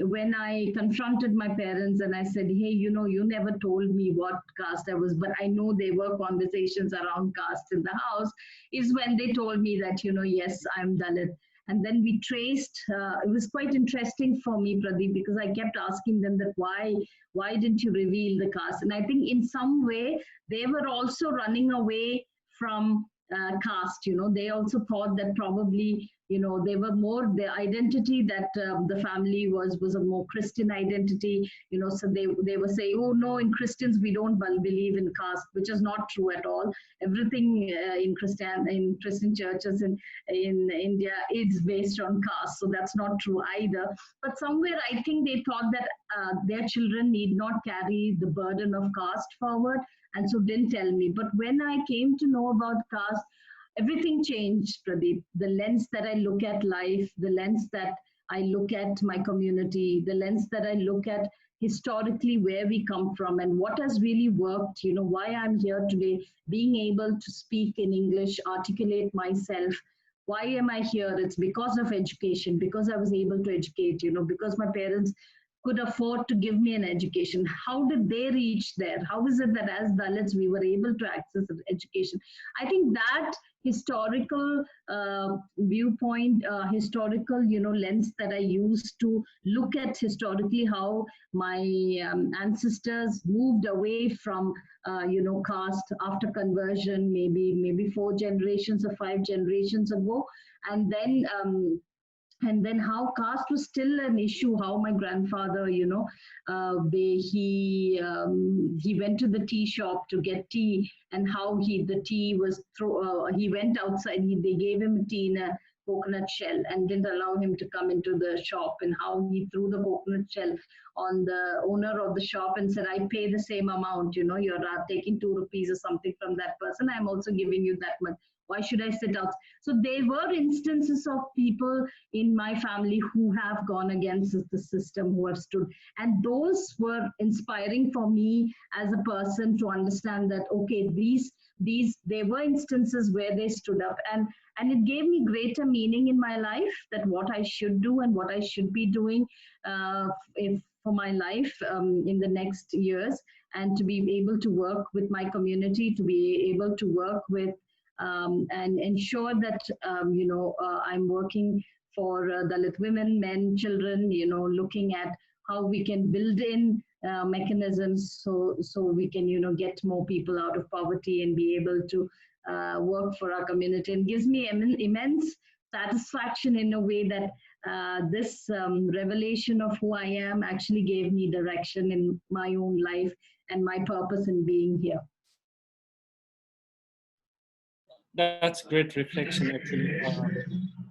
when I confronted my parents and I said, hey, you never told me what caste I was, but I know there were conversations around caste in the house, is when they told me that, yes, I'm Dalit. And then we traced, it was quite interesting for me, Pradeep, because I kept asking them that why didn't you reveal the caste? And I think in some way, they were also running away from caste. They also thought that probably, they were more, their identity that the family was a more Christian identity, so they were saying, oh no, in Christians we don't believe in caste, which is not true at all. Everything in Christian churches in India is based on caste, so that's not true either. But somewhere I think they thought that their children need not carry the burden of caste forward, and so didn't tell me. But when I came to know about caste, everything changed, Pradeep. The lens that I look at life, the lens that I look at my community, the lens that I look at historically where we come from and what has really worked, why I'm here today, being able to speak in English, articulate myself. Why am I here? It's because of education, because I was able to educate, because my parents could afford to give me an education. How did they reach there? How is it that as Dalits we were able to access education? I think that historical viewpoint, historical lens that I used to look at historically how my ancestors moved away from caste after conversion, maybe 4 generations or 5 generations ago, and then how caste was still an issue. How my grandfather, he went to the tea shop to get tea, and how the tea was he went outside. They gave him tea in a coconut shell and didn't allow him to come into the shop, and how he threw the coconut shell on the owner of the shop and said, I pay the same amount, you're taking 2 rupees or something from that person, I'm also giving you that much. Why should I sit out? So there were instances of people in my family who have gone against the system, who have stood. And those were inspiring for me as a person to understand that, okay, there were instances where they stood up, and it gave me greater meaning in my life, that what I should do and what I should be doing for my life in the next years, and to be able to work with my community, to be able to work with and ensure that I'm working for Dalit women, men, children, looking at how we can build in mechanisms so we can get more people out of poverty and be able to work for our community. And gives me immense satisfaction in a way that this revelation of who I am actually gave me direction in my own life and my purpose in being here. That's great reflection, actually.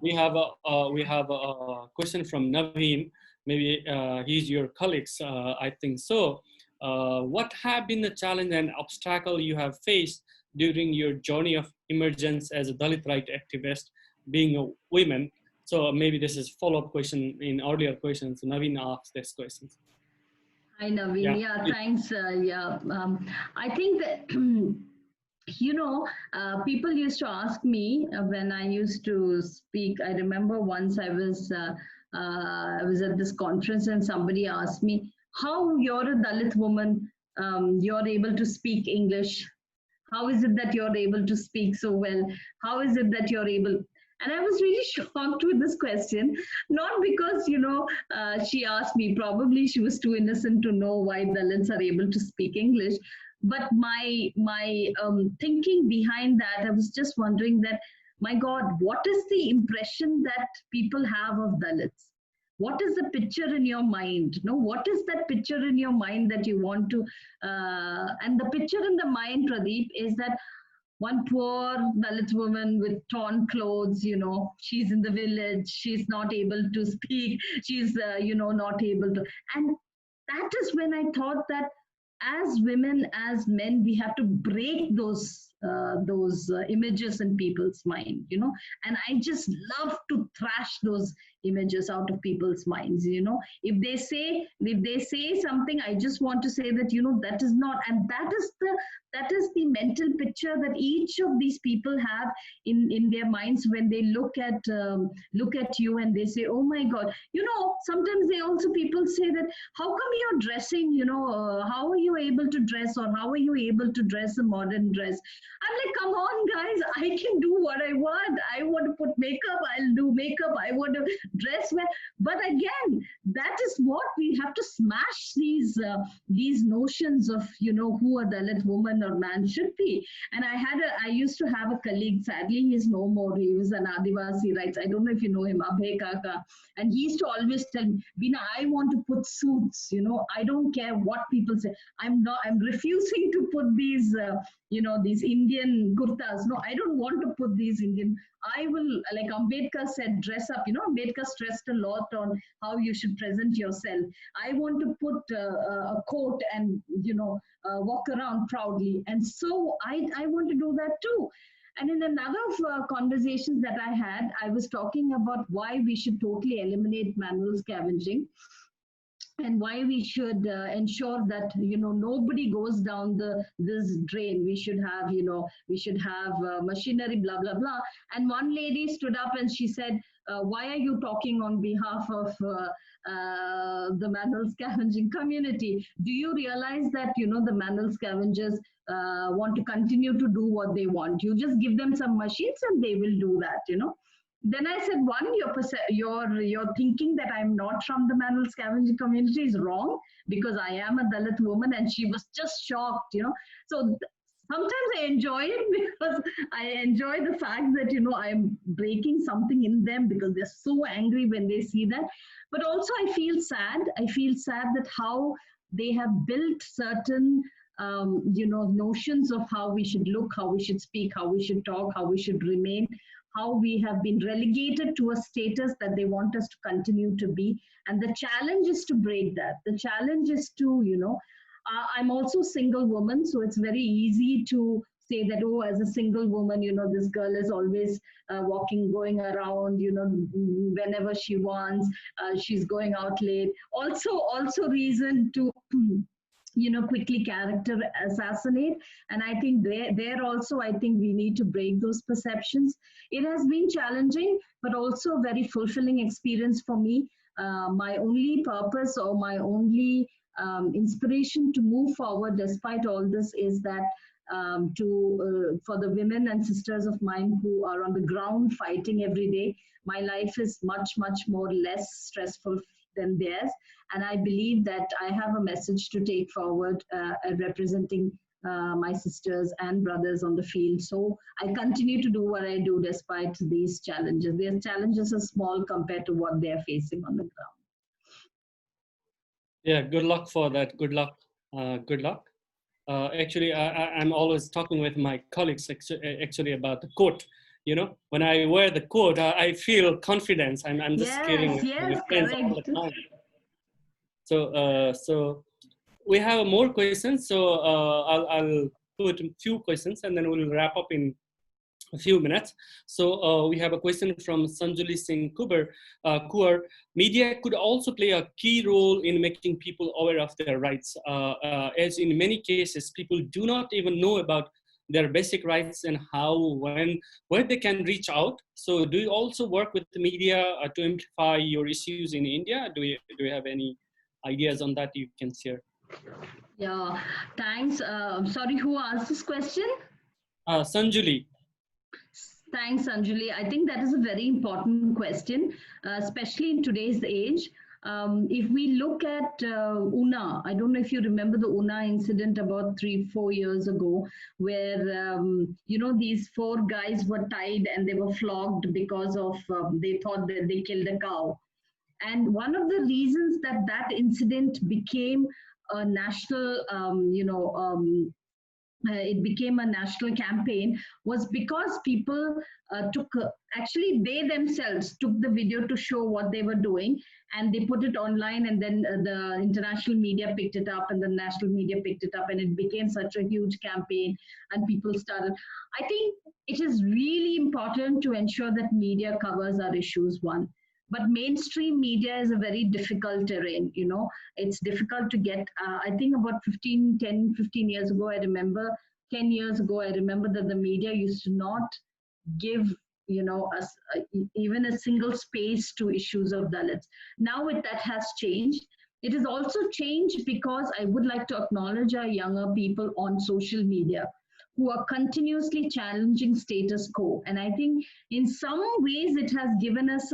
We have a question from Naveen. Maybe he's your colleagues, I think so. What have been the challenge and obstacle you have faced during your journey of emergence as a Dalit right activist, being a woman? So maybe this is follow-up question in earlier questions. So Naveen asked this question. Hi, Naveen. Yeah, thanks. I think that people used to ask me when I used to speak. I remember once I was at this conference and somebody asked me, how you're a Dalit woman, you're able to speak English. How is it that you're able to speak so well? How is it that you're able? And I was really shocked with this question, not because, she asked me, probably she was too innocent to know why Dalits are able to speak English. But my thinking behind that, I was just wondering that, my God, what is the impression that people have of Dalits? What is the picture in your mind? No, what is that picture in your mind that you want to? And the picture in the mind, Pradeep, is that one poor Dalit woman with torn clothes, she's in the village, she's not able to speak, she's, not able to. And that is when I thought that as women, as men, we have to break those images in people's mind, and I just love to thrash those images out of people's minds. If they say something, I just want to say that that is not, and that is the mental picture that each of these people have in their minds when they look at you and they say, oh my God. Sometimes people say that, how come you're dressing, how are you able to dress, or how are you able to dress a modern dress? I'm like, come on guys, I can do what I want. I want to put makeup, I'll do makeup. I want to dress well. But again, that is what we have to smash these notions of who a Dalit woman or man should be. And I used to have a colleague, sadly he's no more, he was an Adivasi rights, I don't know if you know him, Adhikar, and he used to always tell me, Beena, I want to put suits, I don't care what people say. I'm refusing to put these these Indian kurtas. No, I don't want to put these Indian. I will, like Ambedkar said, dress up. Ambedkar stressed a lot on how you should present yourself. I want to put a coat and, walk around proudly. And so I want to do that too. And in another of conversations that I had, I was talking about why we should totally eliminate manual scavenging, and why we should ensure that nobody goes down this drain. We should have machinery, blah blah blah. And one lady stood up and she said, why are you talking on behalf of the manual scavenging community? Do you realize that, you know, the manual scavengers want to continue to do what they want? You just give them some machines and they will do that, you know. Then I said, one, your thinking that I'm not from the manual scavenging community is wrong, because I am a Dalit woman. And she was just shocked, you know. So sometimes I enjoy it because I enjoy the fact that, you know, I'm breaking something in them, because they're so angry when they see that. But also I feel sad. I feel sad that how they have built certain you know, notions of how we should look, how we should speak, how we should talk, how we should remain, how we have been relegated to a status that they want us to continue to be. And the challenge is to break that. The challenge is to, you know, I'm also a single woman, so it's very easy to say that, oh, as a single woman, you know, this girl is always going around, you know, whenever she wants, she's going out late. Also reason to you know, quickly character assassinate. And I think there also, I think we need to break those perceptions. It has been challenging, but also a very fulfilling experience for me. My only purpose, or my only inspiration to move forward despite all this, is that for the women and sisters of mine who are on the ground fighting every day, my life is much more less stressful than theirs. And I believe that I have a message to take forward representing my sisters and brothers on the field. So I continue to do what I do despite these challenges. Their challenges are small compared to what they're facing on the ground. Yeah, good luck for that. Good luck. Good luck. Actually, I'm always talking with my colleagues actually about the coat. You know, when I wear the coat, I feel confidence. I'm just kidding with my friends all the time. So we have more questions. So I'll put a few questions and then we'll wrap up in a few minutes. So we have a question from Sanjuli Singh Kuar. Media could also play a key role in making people aware of their rights, as in many cases, people do not even know about their basic rights and where they can reach out. So do you also work with the media to amplify your issues in India? Do you have any ideas on that you can share? Yeah, thanks. Sorry, who asked this question? Sanjuli. Thanks, Anjali. I think that is a very important question, especially in today's age. If we look at Una, I don't know if you remember the Una incident about 3-4 years ago, where you know, these 4 guys were tied and they were flogged because of they thought that they killed a cow. And one of the reasons that incident became a national, it became a national campaign was because people actually they themselves took the video to show what they were doing, and they put it online, and then the international media picked it up and the national media picked it up, and it became such a huge campaign, and people started. I think it is really important to ensure that media covers our issues, one. But mainstream media is a very difficult terrain, you know. It's difficult to get. I think about 15 years ago, I remember, 10 years ago, I remember that the media used to not give, you know, us even a single space to issues of Dalits. Now that has changed. It has also changed because I would like to acknowledge our younger people on social media who are continuously challenging status quo. And I think in some ways it has given us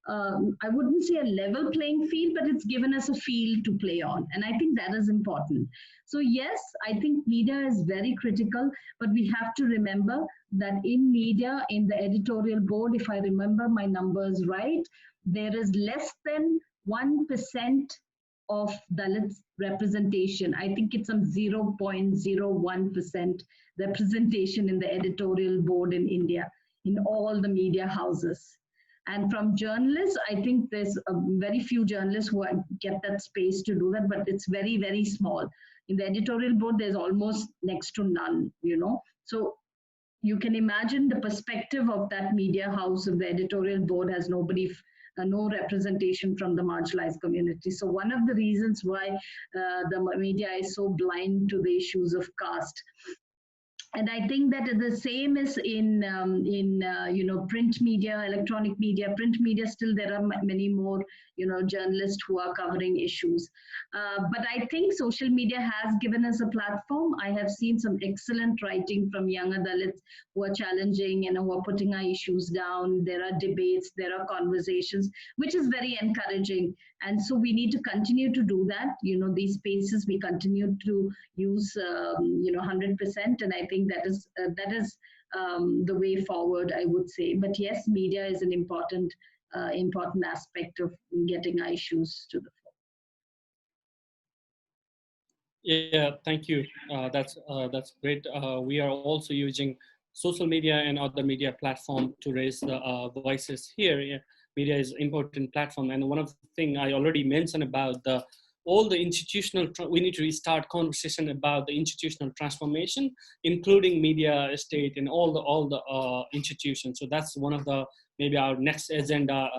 I wouldn't say a level playing field, but it's given us a field to play on. And I think that is important. So yes, I think media is very critical, but we have to remember that in media, in the editorial board, if I remember my numbers right, there is less than 1% of Dalit representation. I think it's some 0.01% representation in the editorial board in India, in all the media houses. And from journalists, I think there's very few journalists who get that space to do that, but it's very, very small. In the editorial board, there's almost next to none, you know. So you can imagine the perspective of that media house of the editorial board has no representation from the marginalized community. So one of the reasons why the media is so blind to the issues of caste. And I think that the same is in print media, electronic media. Print media, still there are many more journalists who are covering issues. But I think social media has given us a platform. I have seen some excellent writing from younger Dalits who are challenging and who are putting our issues down. There are debates, there are conversations, which is very encouraging. And so we need to continue to do that. These spaces we continue to use 100%, and I think that is the way forward, I would say. But yes, media is an important aspect of getting our issues to the fore. Yeah, thank you. That's great. We are also using social media and other media platform to raise the voices here. Yeah, media is an important platform, and one of the things I already mentioned about all the institutional, we need to restart conversation about the institutional transformation, including media estate and all the institutions. So that's one of the maybe our next agenda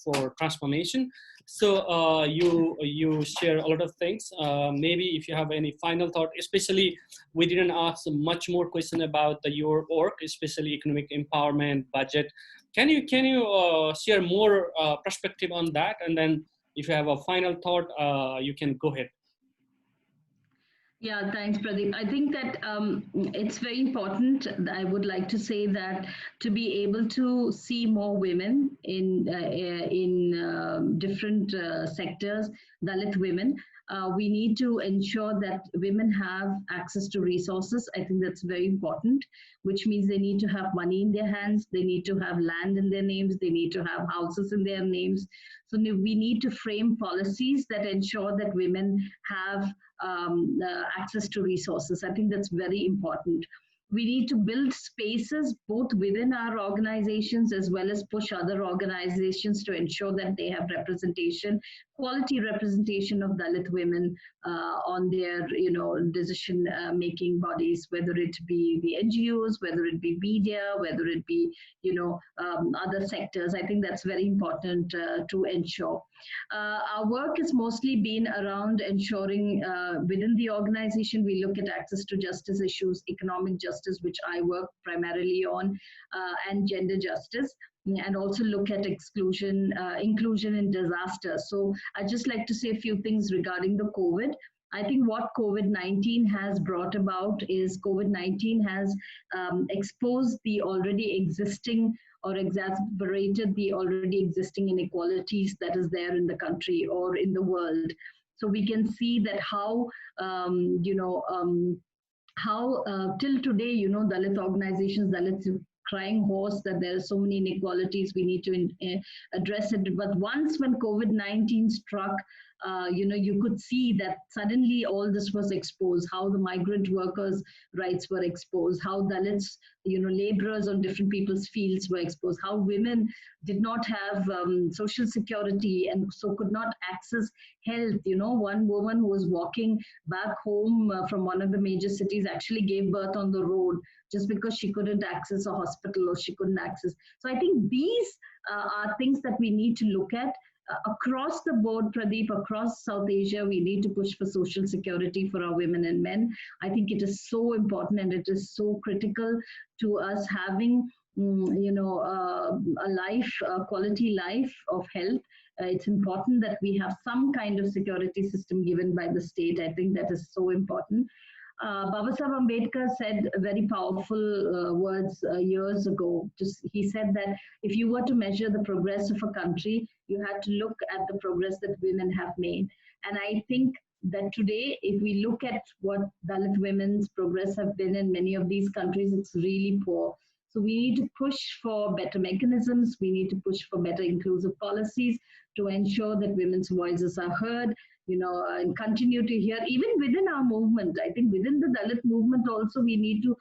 for transformation. So you share a lot of things. Maybe if you have any final thought, especially we didn't ask much more question about your work, especially economic empowerment, budget. Can you share more perspective on that? And then if you have a final thought, you can go ahead. Yeah, thanks, Pradeep. I think that it's very important. I would like to say that to be able to see more women in different sectors, Dalit women, we need to ensure that women have access to resources. I think that's very important, which means they need to have money in their hands, they need to have land in their names, they need to have houses in their names. So we need to frame policies that ensure that women have access to resources. I think that's very important. We need to build spaces both within our organizations as well as push other organizations to ensure that they have representation, quality representation of Dalit women on their, decision-making bodies, whether it be the NGOs, whether it be media, whether it be, other sectors. I think that's very important to ensure. Our work has mostly been around ensuring within the organization, we look at access to justice issues, economic justice, which I work primarily on, and gender justice, and also look at inclusion in disaster. So I'd just like to say a few things regarding the COVID. I think what COVID-19 has brought about is COVID-19 has exposed the already existing or exacerbated the already existing inequalities that is there in the country or in the world. So we can see that how till today, Dalit organizations, Dalits crying horse that there are so many inequalities, we need to address it. But once when COVID-19 struck, you could see that suddenly all this was exposed, how the migrant workers' rights were exposed, how Dalits, laborers on different people's fields were exposed, how women did not have social security and so could not access health. One woman who was walking back home from one of the major cities actually gave birth on the road just because she couldn't access a hospital or she couldn't access. So I think these are things that we need to look at. Across the board, Pradeep, across South Asia, we need to push for social security for our women and men. I think it is so important and it is so critical to us having, a life, a quality life of health. It's important that we have some kind of security system given by the state. I think that is so important. Babasaheb Ambedkar said very powerful words years ago. He said that if you were to measure the progress of a country, you had to look at the progress that women have made. And I think that today, if we look at what Dalit women's progress have been in many of these countries, it's really poor. So we need to push for better mechanisms. We need to push for better inclusive policies to ensure that women's voices are heard, and continue to hear, even within our movement. I think within the Dalit movement also, we need to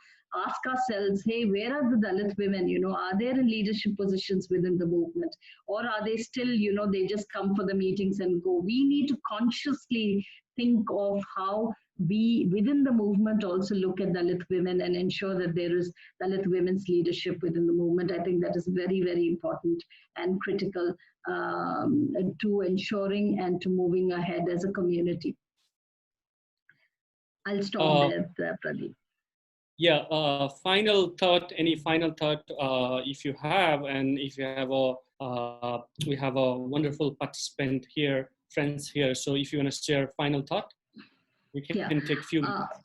ask ourselves, hey, where are the Dalit women? Are they in leadership positions within the movement? Or are they still, they just come for the meetings and go? We need to consciously think of how we, within the movement, also look at Dalit women and ensure that there is Dalit women's leadership within the movement. I think that is very, very important and critical to ensuring and to moving ahead as a community. I'll stop there, Pradeep. Yeah, final thought, any final thought if you have, and if you have we have a wonderful participant here, friends here. So if you want to share final thought, we can Yeah. take few minutes.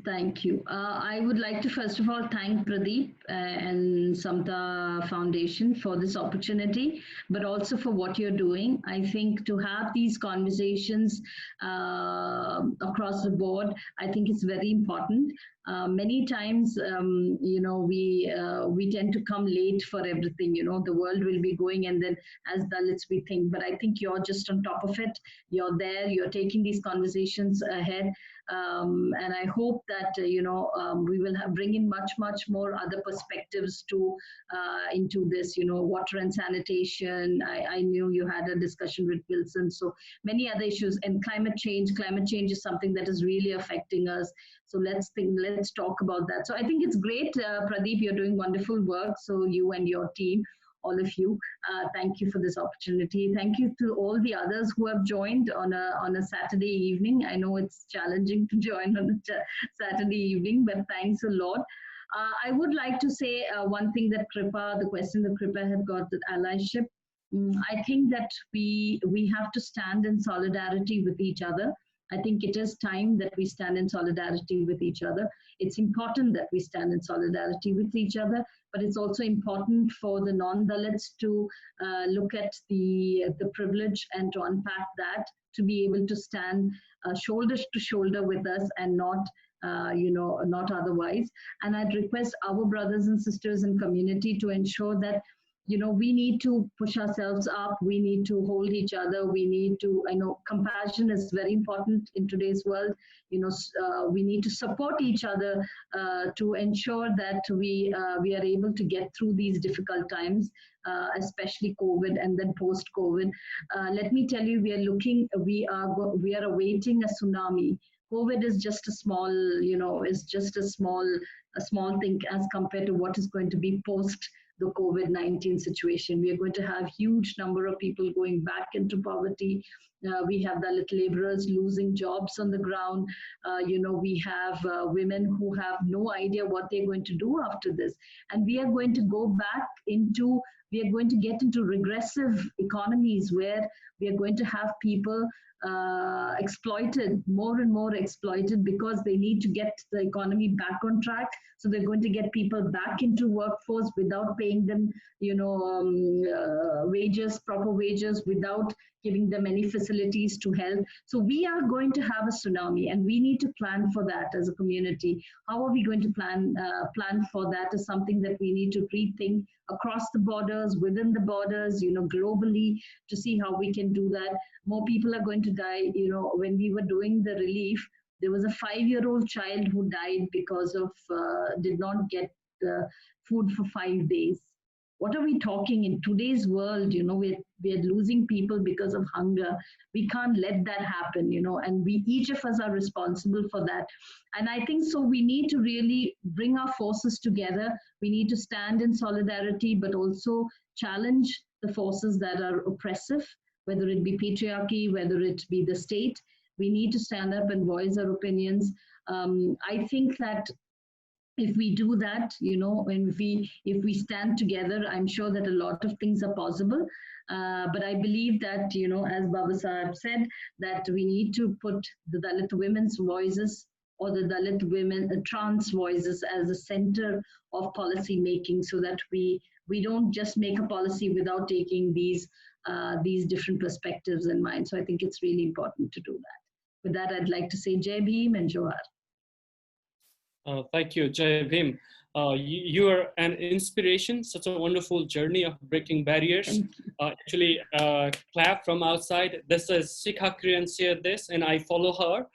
Thank you. I would like to first of all thank Pradeep and Samta Foundation for this opportunity, but also for what you're doing. I think to have these conversations across the board, I think it's very important. Many times, we tend to come late for everything. The world will be going, and then as Dalits we think. But I think you're just on top of it. You're there. You're taking these conversations ahead. And I hope that we will bring in much more other perspectives to into this. Water and sanitation. I knew you had a discussion with Wilson. So many other issues, and climate change. Climate change is something that is really affecting us. So let's talk about that. So I think it's great, Pradeep. You're doing wonderful work. So you and your team, all of you. Thank you for this opportunity. Thank you to all the others who have joined on a Saturday evening. I know it's challenging to join on a Saturday evening, but thanks a lot. I would like to say one thing that the question that Kripa had got, that allyship. I think that we have to stand in solidarity with each other. I think it is time that we stand in solidarity with each other. It's important that we stand in solidarity with each other, but it's also important for the non-Dalits to look at the privilege and to unpack that, to be able to stand shoulder to shoulder with us and not not otherwise. And I'd request our brothers and sisters in community to ensure that we need to push ourselves up. We need to hold each other. We need to, I know compassion is very important in today's world. We need to support each other to ensure that we are able to get through these difficult times, especially COVID and then post-COVID. Let me tell you, we are awaiting a tsunami. COVID is just a small, is just a small thing as compared to what is going to be post the COVID-19 situation. We are going to have huge number of people going back into poverty. We have Dalit laborers losing jobs on the ground. We have women who have no idea what they're going to do after this. And we are going to we are going to get into regressive economies where we are going to have people exploited, more and more exploited, because they need to get the economy back on track. So they're going to get people back into workforce without paying them, wages, proper wages, without giving them any facilities to help. So we are going to have a tsunami, and we need to plan for that as a community. How are we going to plan for that is something that we need to rethink across the borders, within the borders, globally, to see how we can do that. More people are going to die. When we were doing the relief, there was a 5-year-old child who died because of did not get food for 5 days. What are we talking in today's world? We're losing people because of hunger. We can't let that happen, and each of us are responsible for that. And I think so we need to really bring our forces together. We need to stand in solidarity, but also challenge the forces that are oppressive, whether it be patriarchy, whether it be the state. We need to stand up and voice our opinions. I think that if we do that, if we stand together, I'm sure that a lot of things are possible. But I believe that, as Baba Sahib said, that we need to put the Dalit women's voices, or the Dalit women, trans voices, as a center of policy making, so that we don't just make a policy without taking these different perspectives in mind. So I think it's really important to do that. With that, I'd like to say Jai Bhim and Johar. Thank you, Jai Bhim. You are an inspiration, such a wonderful journey of breaking barriers. Actually, clap from outside. This is Sikha Kriyan shared this, and I follow her.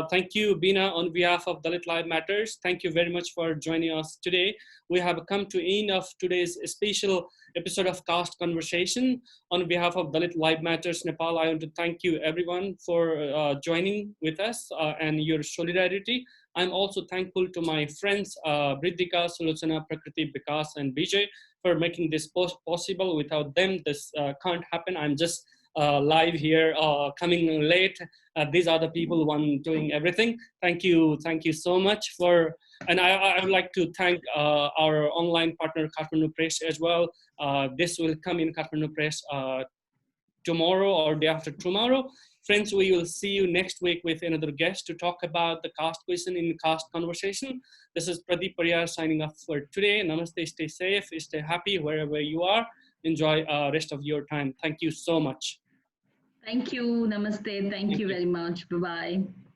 Thank you, Beena, on behalf of Dalit Live Matters. Thank you very much for joining us today. We have come to end of today's special episode of Caste Conversation. On behalf of Dalit Live Matters Nepal, I want to thank you everyone for joining with us and your solidarity. I'm also thankful to my friends, Riddhika, Sulochana, Prakriti, Vikas, and Vijay for making this possible. Without them, this can't happen. I'm just live here, coming late. These are the people one doing everything. Thank you so much for. And I would like to thank our online partner, Kathmandu Press, as well. This will come in Kathmandu Press tomorrow or day after tomorrow. Friends, we will see you next week with another guest to talk about the caste question in Caste Conversation. This is Pradeep Pariyar signing off for today. Namaste, stay safe, stay happy wherever you are. Enjoy rest of your time. Thank you so much. Thank you. Namaste. Thank you very much. Bye-bye.